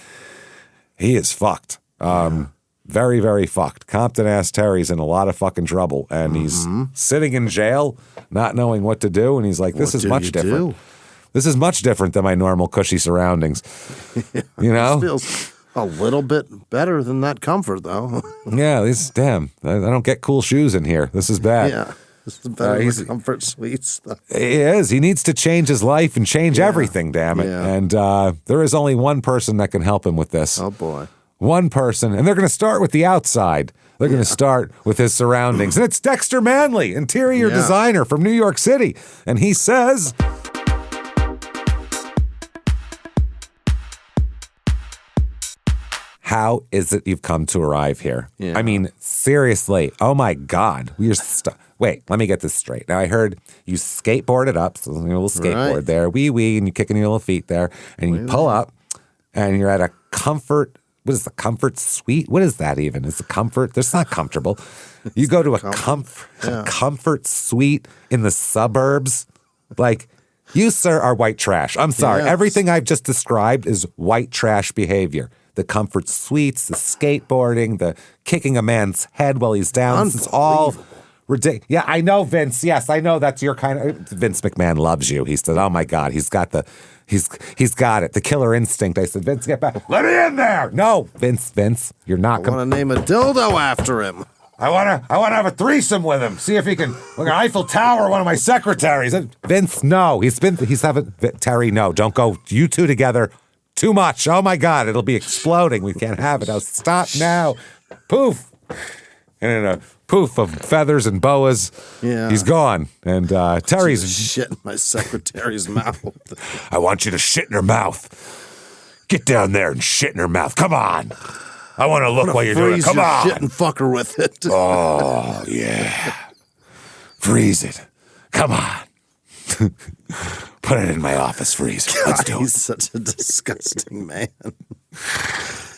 He is fucked. Very, very fucked. Compton Ass Terry's in a lot of fucking trouble, and he's sitting in jail, not knowing what to do, and he's like, this is much different. This is much different than my normal cushy surroundings. You know? This feels a little bit better than that comfort, though. Yeah, I don't get cool shoes in here. This is bad. Yeah. This is better than Comfort Suites. He is. He needs to change his life and change everything, damn it. Yeah. And there is only one person that can help him with this. Oh, boy. One person, and they're going to start with the outside. They're going to start with his surroundings. And it's Dexter Manley, interior designer from New York City. And he says, how is it you've come to arrive here? Yeah. I mean, seriously. Oh, my God. Wait, let me get this straight. Now, I heard you skateboarded up, so your little skateboard there, wee, and you're kicking your little feet there, and you pull up, and you're at a Comfort. What is the Comfort Suite? What is that even? Is the Comfort? That's not comfortable. You go to a Comfort Suite in the suburbs. Like, you, sir, are white trash. I'm sorry. Yes. Everything I've just described is white trash behavior. The Comfort Suites, the skateboarding, the kicking a man's head while he's down. It's all ridiculous. Yeah, I know, Vince. Yes, I know that's your kind of... Vince McMahon loves you. He said, oh, my God, he's got it. The killer instinct. I said, Vince, get back. Let me in there. No, Vince, you're not going to... I want to name a dildo after him. I want to have a threesome with him. See if he can... Look at Eiffel Tower, one of my secretaries. Vince, no. He's having... Terry, no, don't go. You two together. Too much. Oh, my God, it'll be exploding. We can't have it. Now, stop now. Poof. And in a poof of feathers and boas, he's gone. And Terry's... Shit in my secretary's mouth. I want you to shit in her mouth. Get down there and shit in her mouth. Come on. I want to look while you're doing it. Come on. Shit and fuck her with it. Oh, yeah. Freeze it. Come on. Put it in my office freezer. Let's do it. He's such a disgusting man.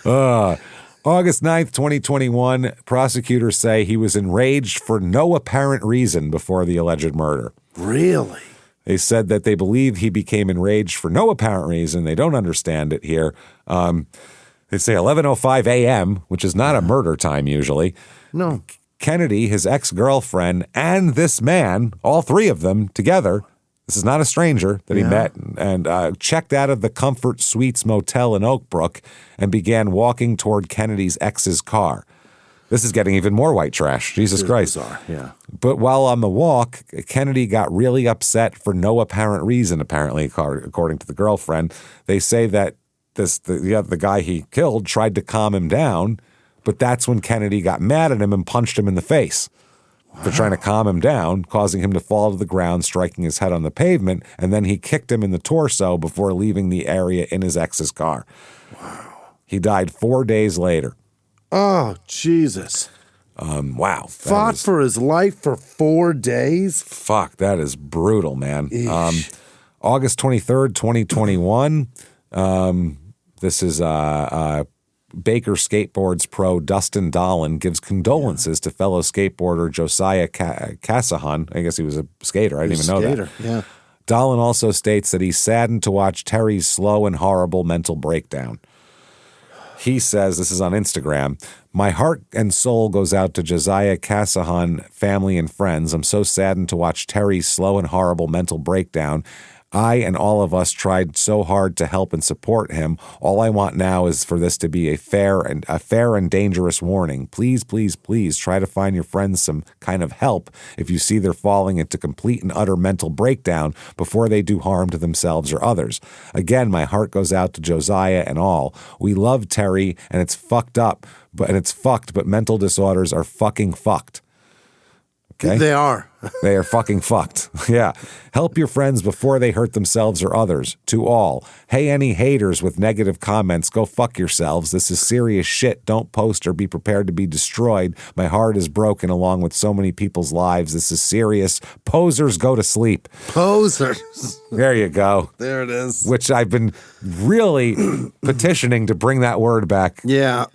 August 9th, 2021, prosecutors say he was enraged for no apparent reason before the alleged murder. Really? They said that they believe he became enraged for no apparent reason. They don't understand it here. They say 11:05 a.m., which is not a murder time usually. No. Kennedy, his ex-girlfriend, and this man, all three of them together, this is not a stranger that he met, and checked out of the Comfort Suites Motel in Oak Brook and began walking toward Kennedy's ex's car. This is getting even more white trash. Jesus Christ. Bizarre. Yeah. But while on the walk, Kennedy got really upset for no apparent reason, apparently, according to the girlfriend. They say that the guy he killed tried to calm him down, but that's when Kennedy got mad at him and punched him in the face for trying to calm him down, causing him to fall to the ground, striking his head on the pavement, and then he kicked him in the torso before leaving the area in his ex's car. Wow. He died 4 days later. Oh, Jesus. Wow. Fought for his life for 4 days? Fuck, that is brutal, man. August 23rd, 2021, this is Baker Skateboards pro Dustin Dolan gives condolences to fellow skateboarder Josiah Casahan. I guess he was a skater. I didn't even know that. Yeah. Dolan also states that he's saddened to watch Terry's slow and horrible mental breakdown. He says, this is on Instagram, "My heart and soul goes out to Josiah Casahan, family and friends. I'm so saddened to watch Terry's slow and horrible mental breakdown. I and all of us tried so hard to help and support him. All I want now is for this to be a fair and dangerous warning. Please, please, please try to find your friends some kind of help if you see they're falling into complete and utter mental breakdown before they do harm to themselves or others. Again, my heart goes out to Josiah and all. We love Terry, and it's fucked up, but mental disorders are fucking fucked." Okay? They are. They are fucking fucked. Yeah. Help your friends before they hurt themselves or others. To all. Hey, any haters with negative comments, go fuck yourselves. This is serious shit. Don't post or be prepared to be destroyed. My heart is broken along with so many people's lives. This is serious. Posers, go to sleep. Posers. There you go. There it is. Which I've been really petitioning to bring that word back. Yeah.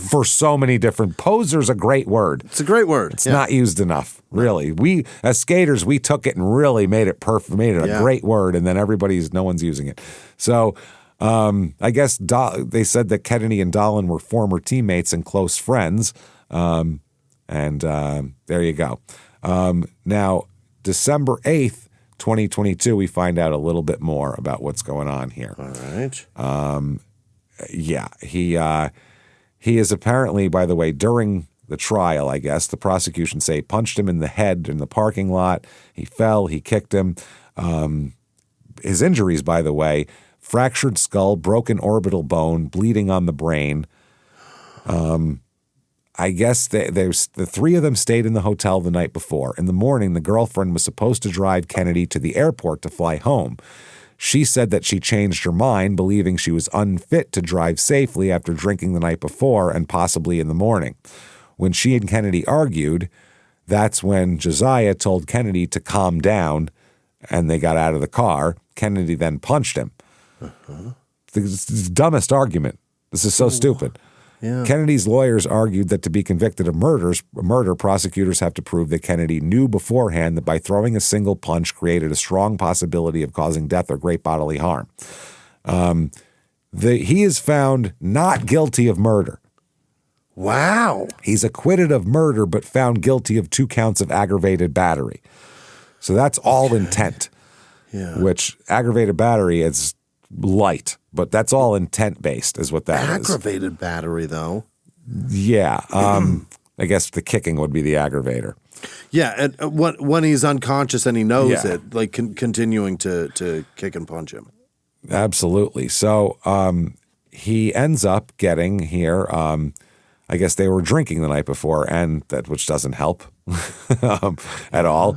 For so many different posers, a great word. It's a great word. It's not used enough, really. We as skaters, we took it and really made it perfect, made it a great word, and then no one's using it. So I guess they said that Kennedy and Dolan were former teammates and close friends, and there you go. Now, December 8th, 2022, we find out a little bit more about what's going on here. All right. Yeah, he is apparently, by the way, during the trial, I guess, the prosecution say punched him in the head in the parking lot. He fell, he kicked him. His injuries, by the way, fractured skull, broken orbital bone, bleeding on the brain. I guess the three of them stayed in the hotel the night before. In the morning, the girlfriend was supposed to drive Kennedy to the airport to fly home. She said that she changed her mind, believing she was unfit to drive safely after drinking the night before and possibly in the morning. When she and Kennedy argued, that's when Josiah told Kennedy to calm down, and they got out of the car. Kennedy then punched him. The dumbest argument. This is so stupid. Yeah. Kennedy's lawyers argued that to be convicted of murder, prosecutors have to prove that Kennedy knew beforehand that by throwing a single punch created a strong possibility of causing death or great bodily harm. He is found not guilty of murder. Wow. He's acquitted of murder, but found guilty of 2 counts of aggravated battery. So that's all intent, which aggravated battery is light, but that's all intent-based is what that is. Aggravated battery, though. Yeah. I guess the kicking would be the aggravator. Yeah, and when he's unconscious and he knows it, like continuing to kick and punch him. Absolutely. So he ends up getting here, I guess they were drinking the night before, and which doesn't help at all.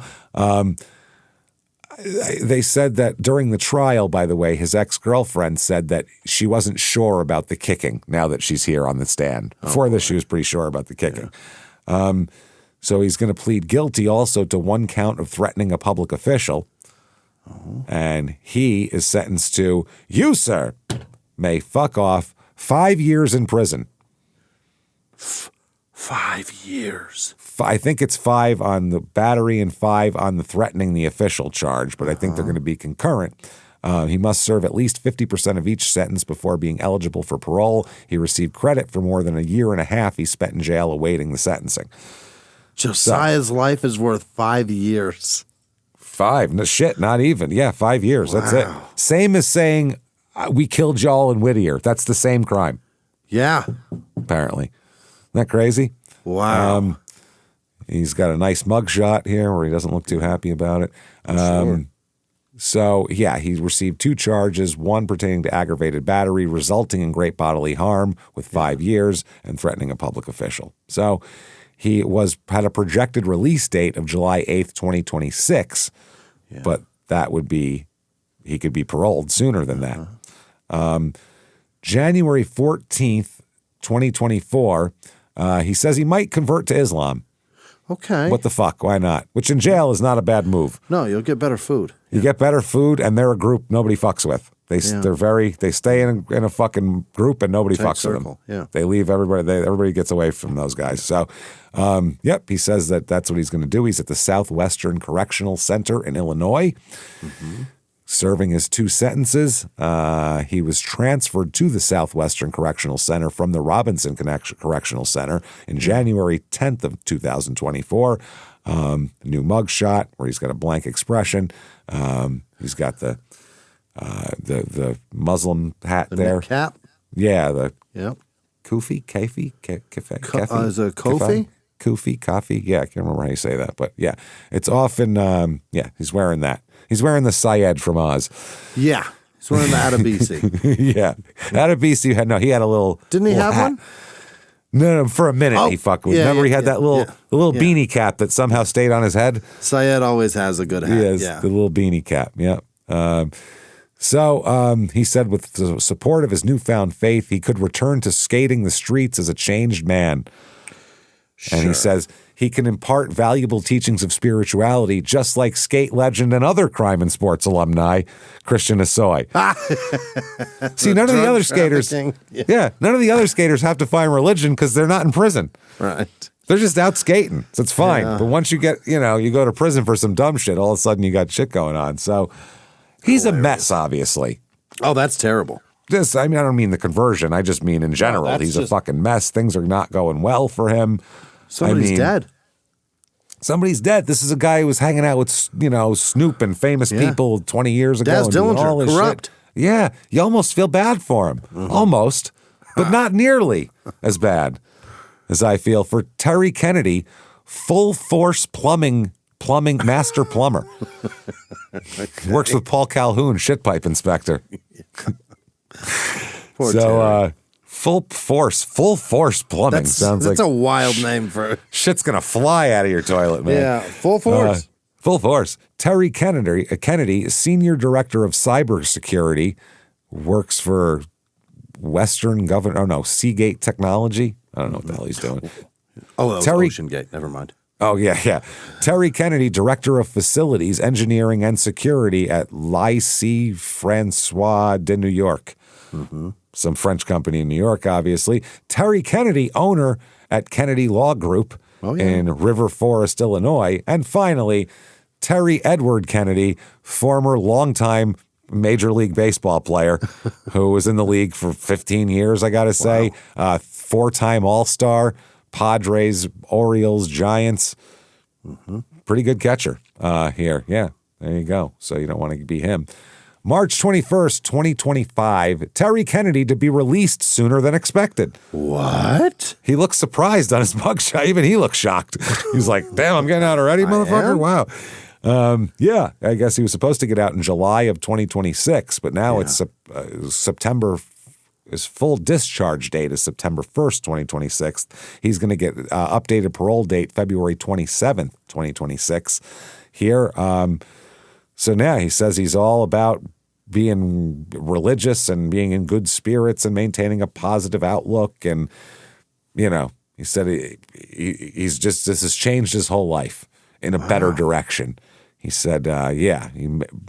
They said that during the trial, by the way, his ex-girlfriend said that she wasn't sure about the kicking now that she's here on the stand. Before this, she was pretty sure about the kicking. Yeah. So he's going to plead guilty also to 1 count of threatening a public official. And he is sentenced to, you, sir, may fuck off 5 years in prison. 5 years. I think it's 5 on the battery and 5 on the threatening the official charge, but I think they're going to be concurrent. He must serve at least 50% of each sentence before being eligible for parole. He received credit for more than a year and a half he spent in jail awaiting the sentencing. Josiah's life is worth 5 years. 5? No shit, not even. Yeah, 5 years. Wow. That's it. Same as saying we killed y'all in Whittier. That's the same crime. Yeah. Apparently. Isn't that crazy? Wow. He's got a nice mugshot here where he doesn't look too happy about it. Sure. So, yeah, he received 2 charges, one pertaining to aggravated battery, resulting in great bodily harm with 5 years, and threatening a public official. So he had a projected release date of July 8th, 2026, but that would be, he could be paroled sooner than that. January 14th, 2024, he says he might convert to Islam. Okay. What the fuck? Why not? Which in jail is not a bad move. No, you'll get better food. You get better food, and they're a group nobody fucks with. They stay in a fucking group, and nobody fucks with them. Yeah. They leave everybody. Everybody gets away from those guys. So, he says that's what he's going to do. He's at the Southwestern Correctional Center in Illinois. Serving his 2 sentences. He was transferred to the Southwestern Correctional Center from the Robinson Correctional Center in January 10th of 2024. New mugshot where he's got a blank expression. He's got the Muslim hat there. Cap. Yeah. Kufi. Kefi. Is it Kofi? Kufi, coffee. Yeah, I can't remember how you say that, but yeah, it's often. He's wearing that. He's wearing the Syed from Oz. Yeah. He's wearing the Adebisi. Yeah. Adebisi he had a little. Didn't he have hat. one? No, for a minute he fucked with. Remember he had that little beanie cap that somehow stayed on his head? Syed always has a good hat. The little beanie cap. Yeah. So he said with the support of his newfound faith, he could return to skating the streets as a changed man. Sure. And he says he can impart valuable teachings of spirituality, just like skate legend and other crime and sports alumni, Christian Asoy. See, none of the other skaters, none of the other skaters have to find religion because they're not in prison. Right. They're just out skating, so it's fine. Yeah. But once you go to prison for some dumb shit, all of a sudden you got shit going on. So he's a mess, obviously. Oh, that's terrible. I don't mean the conversion. I just mean in general. He's a fucking mess. Things are not going well for him. Somebody's dead. Somebody's dead. This is a guy who was hanging out with, Snoop and famous people 20 years ago. Daz Dillinger, corrupt. Shit. Yeah, you almost feel bad for him. Almost, but not nearly as bad as I feel for Terry Kennedy, full force plumbing master plumber. Works with Paul Calhoun, shit pipe inspector. Poor Terry. Full force plumbing. That's a wild name for shit's gonna fly out of your toilet, man. Yeah, full force. Full force. Terry Kennedy, senior director of cybersecurity, works for Seagate Technology. I don't know what the hell he's doing. Oh, that was Ocean Gate. Never mind. Oh, yeah. Terry Kennedy, director of facilities, engineering, and security at Lycée Francois de New York. Some French company in New York, obviously. Terry Kennedy, owner at Kennedy Law Group in River Forest, Illinois. And finally, Terry Edward Kennedy, former longtime Major League Baseball player who was in the league for 15 years, I got to say. Wow. 4-time All-Star, Padres, Orioles, Giants. Pretty good catcher here. Yeah, there you go. So you don't want to be him. March 21st, 2025, Terry Kennedy to be released sooner than expected. What? He looks surprised on his mugshot. Even he looks shocked. He's like, damn, I'm getting out already, motherfucker? Wow. I guess he was supposed to get out in July of 2026, but now it's September. His full discharge date is September 1st, 2026. He's going to get updated parole date February 27th, 2026. Here, So now he says he's all about being religious and being in good spirits and maintaining a positive outlook. And, you know, he said he's just, this has changed his whole life in a better direction. He said,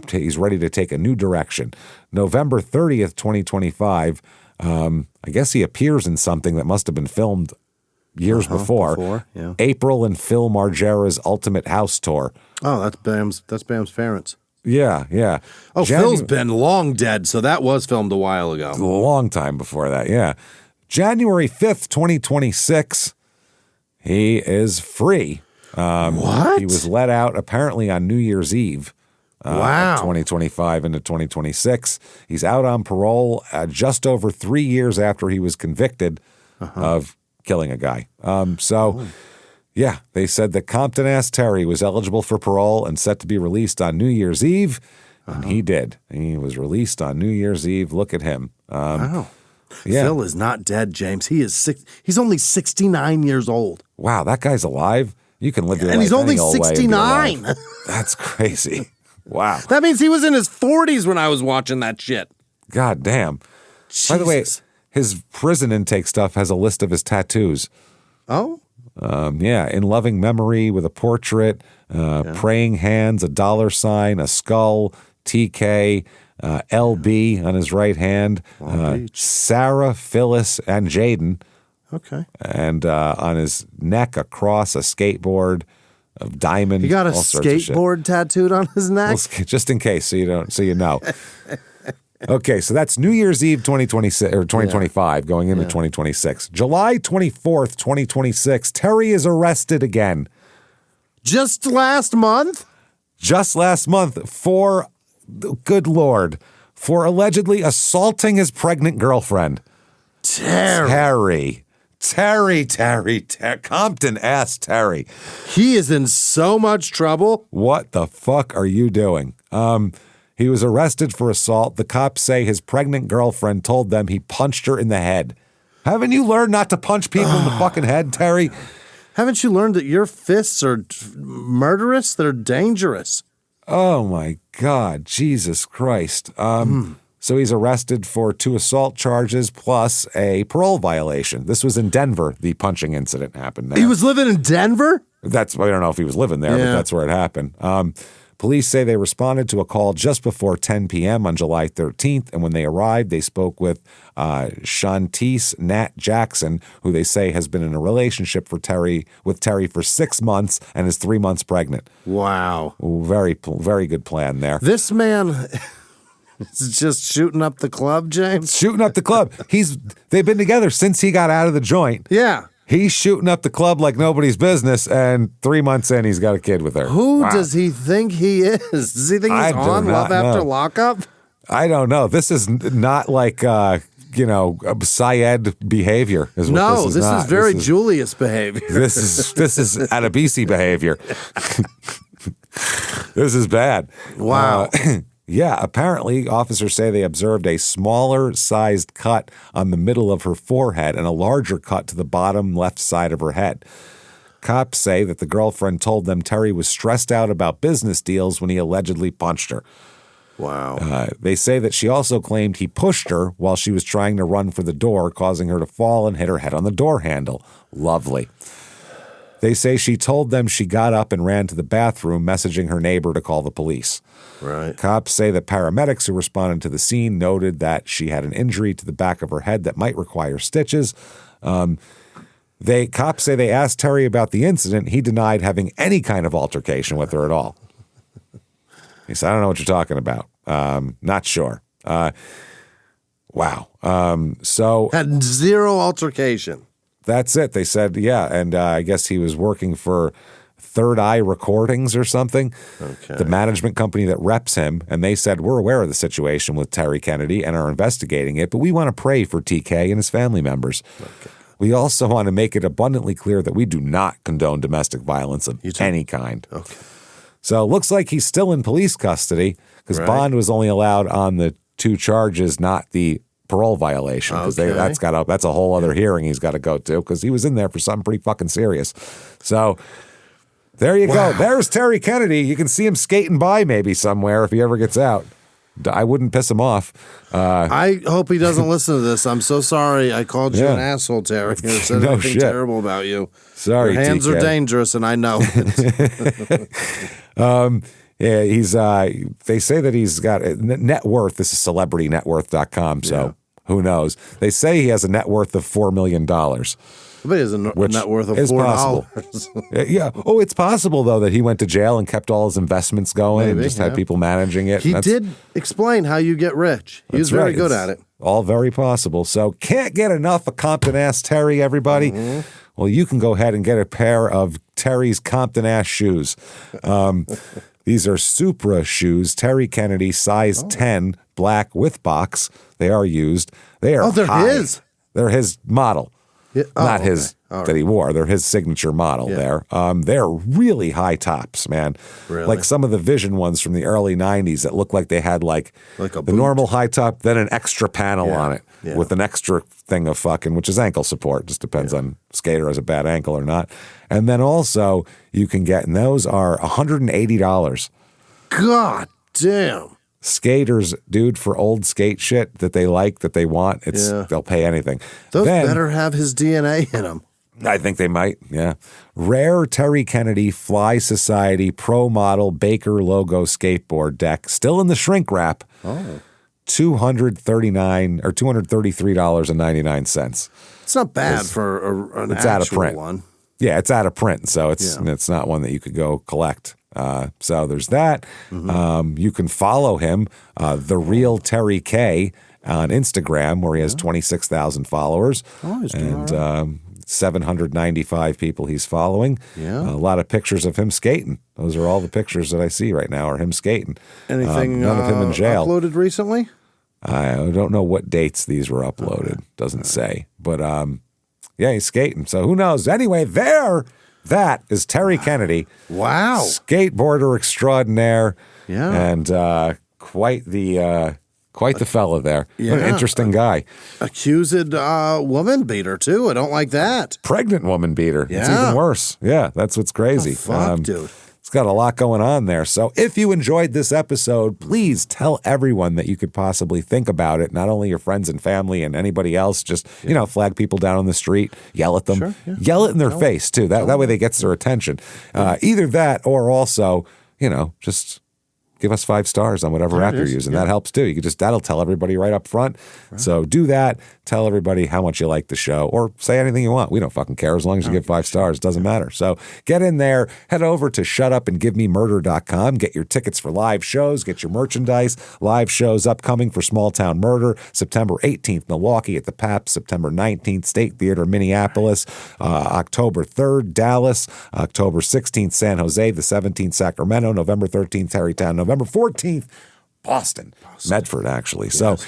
he's ready to take a new direction. November 30th, 2025, I guess he appears in something that must have been filmed years before. Yeah. April and Phil Margera's Ultimate House Tour. Oh, that's Bam's parents. Yeah, yeah. Oh, Phil's been long dead, so that was filmed a while ago. A long time before that, yeah. January 5th, 2026, he is free. What? He was let out apparently on New Year's Eve. Wow. 2025 into 2026. He's out on parole just over 3 years after he was convicted of killing a guy. Yeah, they said that Compton Ass Terry was eligible for parole and set to be released on New Year's Eve, and he did. He was released on New Year's Eve. Look at him. Wow. Yeah. Phil is not dead, James. He's only 69 years old. Wow, that guy's alive. You can live your life and he's only any old way and be 69. alive. That's crazy. Wow. That means he was in his 40s when I was watching that shit. God damn. Jesus. By the way, his prison intake stuff has a list of his tattoos. Oh? In loving memory with a portrait, praying hands, a $, a skull, TK, LB on his right hand, Sarah, Phyllis, and Jaden. Okay. And on his neck, a cross, a skateboard, a diamond. He got a all sorts of shit. skateboard tattooed on his neck? Well, just in case, so you know. Okay, so that's New Year's Eve 2026 or 2025 going into 2026. July 24th, 2026, Terry is arrested again. Just last month? Just last month for, good Lord, for allegedly assaulting his pregnant girlfriend. Terry, Compton Ass Terry. He is in so much trouble. What the fuck are you doing? He was arrested for assault. The cops say his pregnant girlfriend told them he punched her in the head. Haven't you learned not to punch people in the fucking head, Terry? Haven't you learned that your fists are murderous? They're dangerous. Oh, my God. Jesus Christ. So he's arrested for 2 assault charges plus a parole violation. This was in Denver. The punching incident happened there. He was living in Denver? I don't know if he was living there, but that's where it happened. Police say they responded to a call just before 10 p.m. on July 13th, and when they arrived, they spoke with Shantice Nat Jackson, who they say has been in a relationship with Terry for 6 months and is 3 months pregnant. Wow. Very, very good plan there. This man is just shooting up the club, James? Shooting up the club. They've been together since he got out of the joint. Yeah. He's shooting up the club like nobody's business, and 3 months in, he's got a kid with her. Who does he think he is? Does he think he's on Love After Lockup? I don't know. This is not like, Syed behavior. This is very Julius behavior. This is Adebisi behavior. This is bad. Wow. Apparently, officers say they observed a smaller sized cut on the middle of her forehead and a larger cut to the bottom left side of her head. Cops say that the girlfriend told them Terry was stressed out about business deals when he allegedly punched her. Wow. They say that she also claimed he pushed her while she was trying to run for the door, causing her to fall and hit her head on the door handle. Lovely. They say she told them she got up and ran to the bathroom, messaging her neighbor to call the police. Right. Cops say that paramedics who responded to the scene noted that she had an injury to the back of her head that might require stitches. Cops say they asked Terry about the incident. He denied having any kind of altercation with her at all. He said, I don't know what you're talking about. Not sure. Wow. Had zero altercation. That's it. They said, and I guess he was working for Third Eye Recordings or something, the management company that reps him, and they said, we're aware of the situation with Terry Kennedy and are investigating it, but we want to pray for TK and his family members. Okay. We also want to make it abundantly clear that we do not condone domestic violence of any kind. Okay. So it looks like he's still in police custody because bond was only allowed on the 2 charges, not the parole violation, because that's a whole other hearing he's got to go to because he was in there for something pretty fucking serious. So There you go. There's Terry Kennedy. You can see him skating by maybe somewhere if he ever gets out. I wouldn't piss him off. I hope he doesn't listen to this. I'm so sorry I called you an asshole, Terry. I said anything terrible about you. Sorry, Your hands TK. are dangerous, and I know it. Yeah, he's. They say that he's got a net worth. This is celebritynetworth.com, so who knows? They say he has a net worth of $4 million. But he has a net worth of $4. Yeah. Oh, it's possible though that he went to jail and kept all his investments going and just had people managing it. He did explain how you get rich. He was very good at it. All very possible. So can't get enough of Compton Ass Terry, everybody. Well, you can go ahead and get a pair of Terry's Compton Ass shoes. These are Supra shoes, Terry Kennedy, size 10, black with box. They are used. They are they're his. They're his model. Yeah. Not his that he wore. They're his signature model there. They're really high tops, man. Really? Like some of the Vision ones from the early 90s that looked like they had like the normal high top, then an extra panel on it with an extra thing of fucking, which is ankle support. Just depends on skater has a bad ankle or not. And then also you can get, and those are $180. God damn. Skaters, dude, for old skate shit that they like, that they want, they'll pay anything. Those better have his DNA in them. I think they might, yeah. Rare Terry Kennedy Fly Society Pro Model Baker logo skateboard deck, still in the shrink wrap. $239 or $233.99. It's not bad for an it's out of print. one. Yeah, it's out of print, so it's not one that you could go collect. So there's that. You can follow him, The Real Terry K, on Instagram, where he has 26,000 followers and 795 people he's following. A lot of pictures of him skating. Those are all the pictures that I see right now are him skating. Anything none of him in jail. Uploaded recently? I don't know what dates these were uploaded. Doesn't say. But yeah, he's skating. So who knows? Anyway, that is Terry Kennedy. Wow. Skateboarder extraordinaire. Yeah. And quite the fella there. Yeah. What an interesting guy. Accused woman beater, too. I don't like that. Pregnant woman beater. Yeah. It's even worse. Yeah, that's what's crazy. Fuck, dude. It's got a lot going on there. So if you enjoyed this episode, please tell everyone that you could possibly think about it. Not only your friends and family and anybody else, just, flag people down on the street, yell at them, Sure, yeah. yell it in their face too. That way they gets their attention. Either that or also, just give us 5 stars on whatever app you're using. That helps too. That'll tell everybody right up front. Right. So do that. Tell everybody how much you like the show or say anything you want. We don't fucking care as long as you give 5 stars. It doesn't matter. So get in there, head over to shutupandgivememurder.com, get your tickets for live shows, get your merchandise, live shows upcoming for Small Town Murder, September 18th, Milwaukee at the PAP, September 19th, State Theater, Minneapolis, October 3rd, Dallas, October 16th, San Jose, the 17th, Sacramento, November 13th, Tarrytown, November 14th, Boston. Medford, actually. Yes,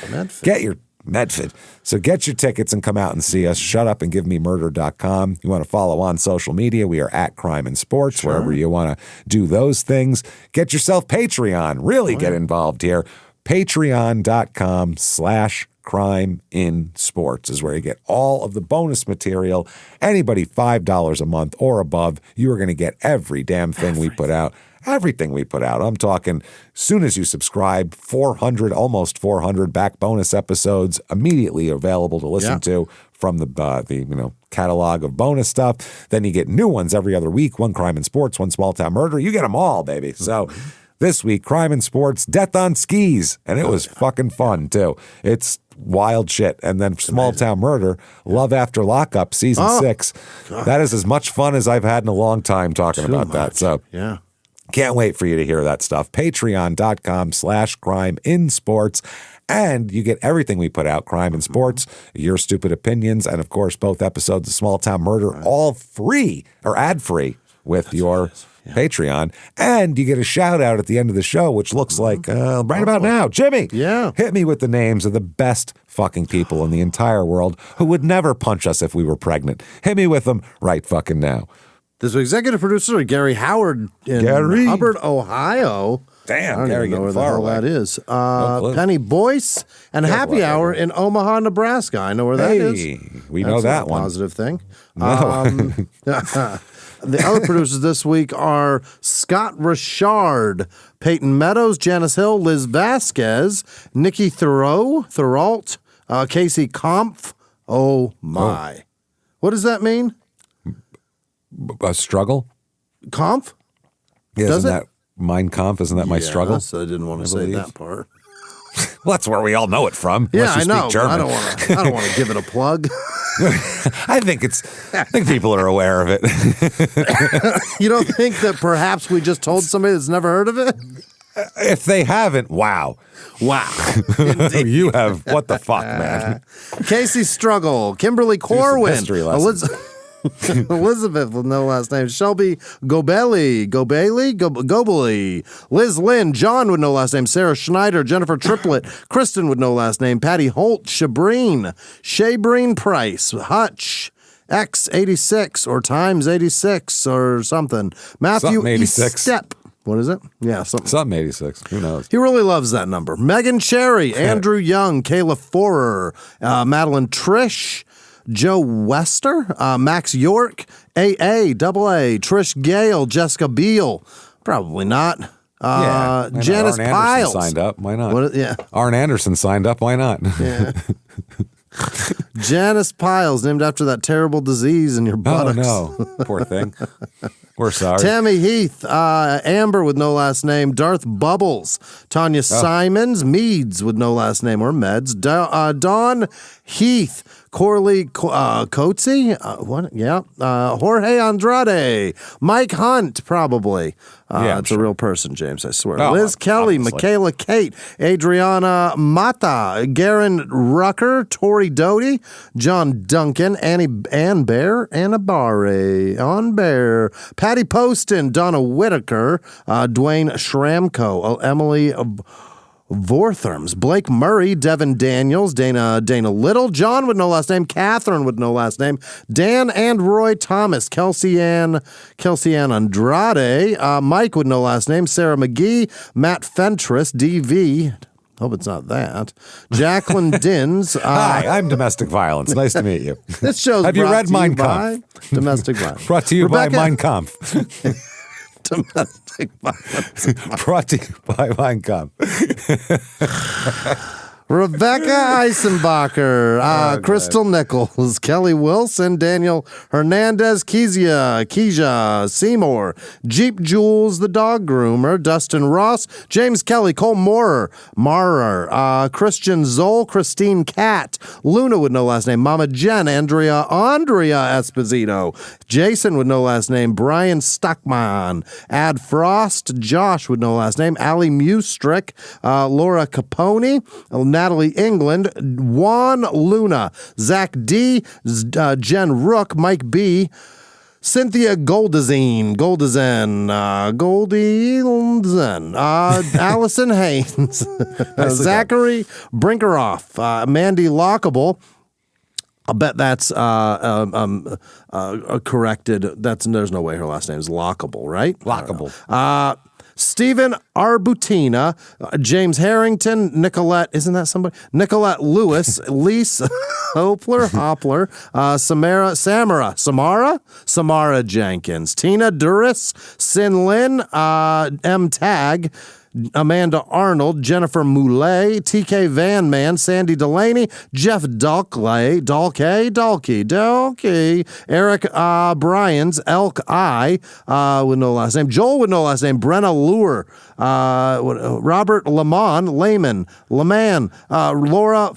so get your tickets and come out and see us. Shutupandgivememurder.com. You want to follow on social media, we are at Crime and Sports, wherever you want to do those things. Get yourself Patreon. Really get involved here. Patreon.com/Crime in Sports is where you get all of the bonus material. Anybody $5 a month or above, you are going to get every damn thing we put out. Everything we put out. I'm talking, soon as you subscribe, almost 400 back bonus episodes immediately available to listen to from the catalog of bonus stuff. Then you get new ones every other week. One Crime and Sports, one Small Town Murder. You get them all, baby. So this week, Crime and Sports, Death on Skis. And it was fucking fun, too. It's wild shit. And then Small Town Murder, Love After Lockup, Season 6. God. That is as much fun as I've had in a long time talking about that. So can't wait for you to hear that stuff. Patreon.com/Crime in Sports. And you get everything we put out, Crime and Sports, Your Stupid Opinions, and of course, both episodes of Small Town Murder, all free or ad-free with your Patreon. And you get a shout out at the end of the show, which looks like right about now. Jimmy, hit me with the names of the best fucking people in the entire world who would never punch us if we were pregnant. Hit me with them right fucking now. This executive producer, Gary Howard in Hubbard, Ohio. Damn, I don't Gary even know where the far hell away. that is. Penny Boyce and Happy Hour in Omaha, Nebraska. I know where that is. We know that one. Positive thing. No. The other producers this week are Scott Richard, Peyton Meadows, Janice Hill, Liz Vasquez, Nikki Thuralt, Casey Kampf. Oh, my. Oh. What does that mean? A struggle? Kampf? Yeah, isn't that Mein Kampf? Isn't that my struggle? So I didn't want to say that part. Well, that's where we all know it from. Yeah, I know. Speak German. I don't want to give it a plug. I think people are aware of it. You don't think that perhaps we just told somebody that's never heard of it? If they haven't, wow. You have, what the fuck, man. Casey Struggle, Kimberly Corwin, Elizabeth with no last name, Shelby Gobeli, Liz Lynn, John with no last name, Sarah Schneider, Jennifer Triplett, Kristen with no last name, Patty Holt, Shabreen Price, Hutch, X86 or times 86 or something, Matthew Estep. What is it? Yeah, something 86. Who knows? He really loves that number. Megan Cherry, Andrew Young, Kayla Forer, Madeline Trish, Joe Wester, Max York, AA, Trish Gale, Jessica Beal. Probably not. Janice Piles signed up. Why not? Arn Anderson signed up. Why not? Yeah. Janice Piles, named after that terrible disease in your buttocks. Oh, no. Poor thing. We're sorry. Tammy Heath, Amber with no last name, Darth Bubbles, Tanya Simons, Meads with no last name or Meds, Dawn Heath, Corley Coetzee, Jorge Andrade, Mike Hunt, probably. It's a real person, James, I swear. Liz Kelly, obviously. Michaela Kate, Adriana Mata, Garen Rucker, Tori Doty, John Duncan, Ann Bear, Anna Barre, On Bear, Patty Poston, Donna Whitaker, Dwayne Schramko, Emily Vortherms, Blake Murray, Devin Daniels, Dana Little, John with no last name, Catherine with no last name, Dan and Roy Thomas, Kelsey Ann Andrade, Mike with no last name, Sarah McGee, Matt Fentress, DV. Hope it's not that. Jacqueline Dins. Hi, I'm Domestic Violence. Nice to meet you. This show's Have you read Mein Kampf? Domestic Violence. Brought to you by Mein Kampf. Domestic Violence. Brought to you by Mein Kampf. Rebecca Eisenbacher, Crystal Nichols, Kelly Wilson, Daniel Hernandez, Keisha Seymour, Jeep Jules, the dog groomer, Dustin Ross, James Kelly, Cole Marer, Christian Zoll, Christine Cat, Luna with no last name, Mama Jen, Andrea Esposito, Jason with no last name, Brian Stuckman, Ad Frost, Josh with no last name, Ali Mustrick, Laura Capone, Natalie England, Juan Luna, Zach D, Jen Rook, Mike B, Cynthia Goldazen, Allison Haynes, Zachary Brinkeroff, Mandy Lockable. I'll bet that's corrected. There's no way her last name is Lockable, right? Lockable. Stephen Arbutina, James Harrington, Nicolette, isn't that somebody? Nicolette Lewis, Lisa Hoppler, Samara Jenkins, Tina Duris, Sin Lin, M Tag, Amanda Arnold, Jennifer Moulet, TK Van Man, Sandy Delaney, Jeff Dalkey, Eric Bryans, Elk I, with no last name, Joel with no last name, Brenna Lure, Robert Layman, Laura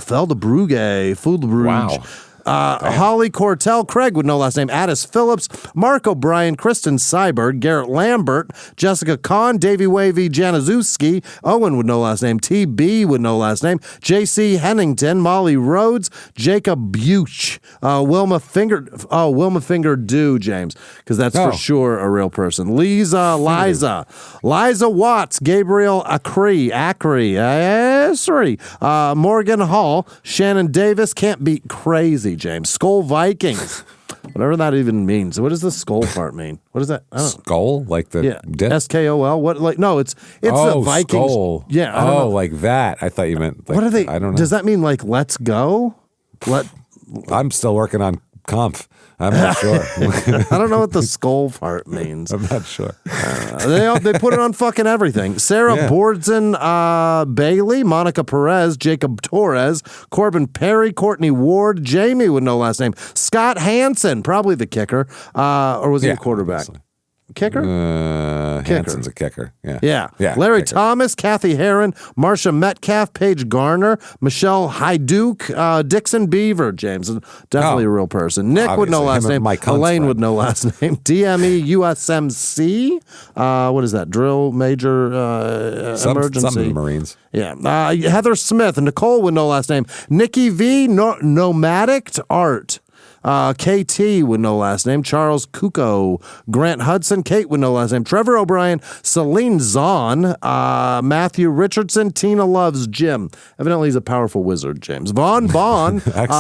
Feldebruge. Wow. Holly Cortell, Craig with no last name, Addis Phillips, Mark O'Brien, Kristen Seibert, Garrett Lambert, Jessica Kahn, Davey Wavy, Januszewski, Owen with no last name, TB with no last name, JC Hennington, Molly Rhodes, Jacob Buch, Wilma Finger Dew, James, because that's for sure a real person. Liza Watts, Gabriel Acri, Morgan Hall, Shannon Davis, can't beat crazy, James. Skull Vikings. Whatever that even means. What does the skull part mean? What is that? I don't know. Skull? Like the dip? SKOL? What? Like no, it's the Vikings. Skull. Yeah. Like that. I thought you meant. Like, what are they? I don't know. Does that mean like let's go? I'm still working on Comp. I'm not sure. I don't know what the skull part means. I'm not sure. They put it on fucking everything. Sarah Bordson Bailey, Monica Perez, Jacob Torres, Corbin Perry, Courtney Ward, Jamie with no last name, Scott Hansen, probably the kicker, or was he a quarterback? Obviously. Kicker? Hansen's a kicker. Yeah. Larry Thomas, Kathy Heron, Marsha Metcalf, Paige Garner, Michelle Hyduke, Dixon Beaver, James. Definitely a real person. Nick with no last name. Elaine with no last name. DME USMC. What is that? Drill Major Emergency. Some Marines. Yeah. Heather Smith, Nicole with no last name. Nikki V, Nomadic Art. KT with no last name, Charles Kuko, Grant Hudson, Kate with no last name, Trevor O'Brien, Celine Zahn, Matthew Richardson, Tina Loves Jim. Evidently, he's a powerful wizard, James. Vaughn,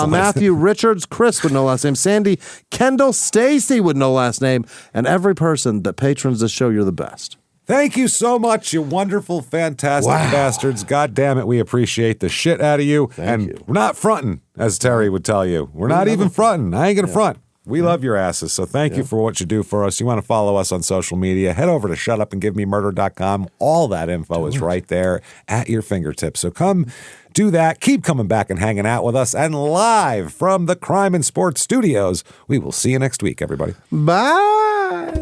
Matthew Richards, Chris with no last name, Sandy, Kendall, Stacy with no last name, and every person that patrons this show, you're the best. Thank you so much, you wonderful, fantastic bastards. God damn it, we appreciate the shit out of you. Thank you. We're not fronting, as Terry would tell you. We're not even fronting. I ain't going to front. We love your asses, so thank you for what you do for us. You want to follow us on social media, head over to shutupandgivememurder.com. All that info is right there at your fingertips. So come do that. Keep coming back and hanging out with us. And live from the Crime and Sports Studios, we will see you next week, everybody. Bye.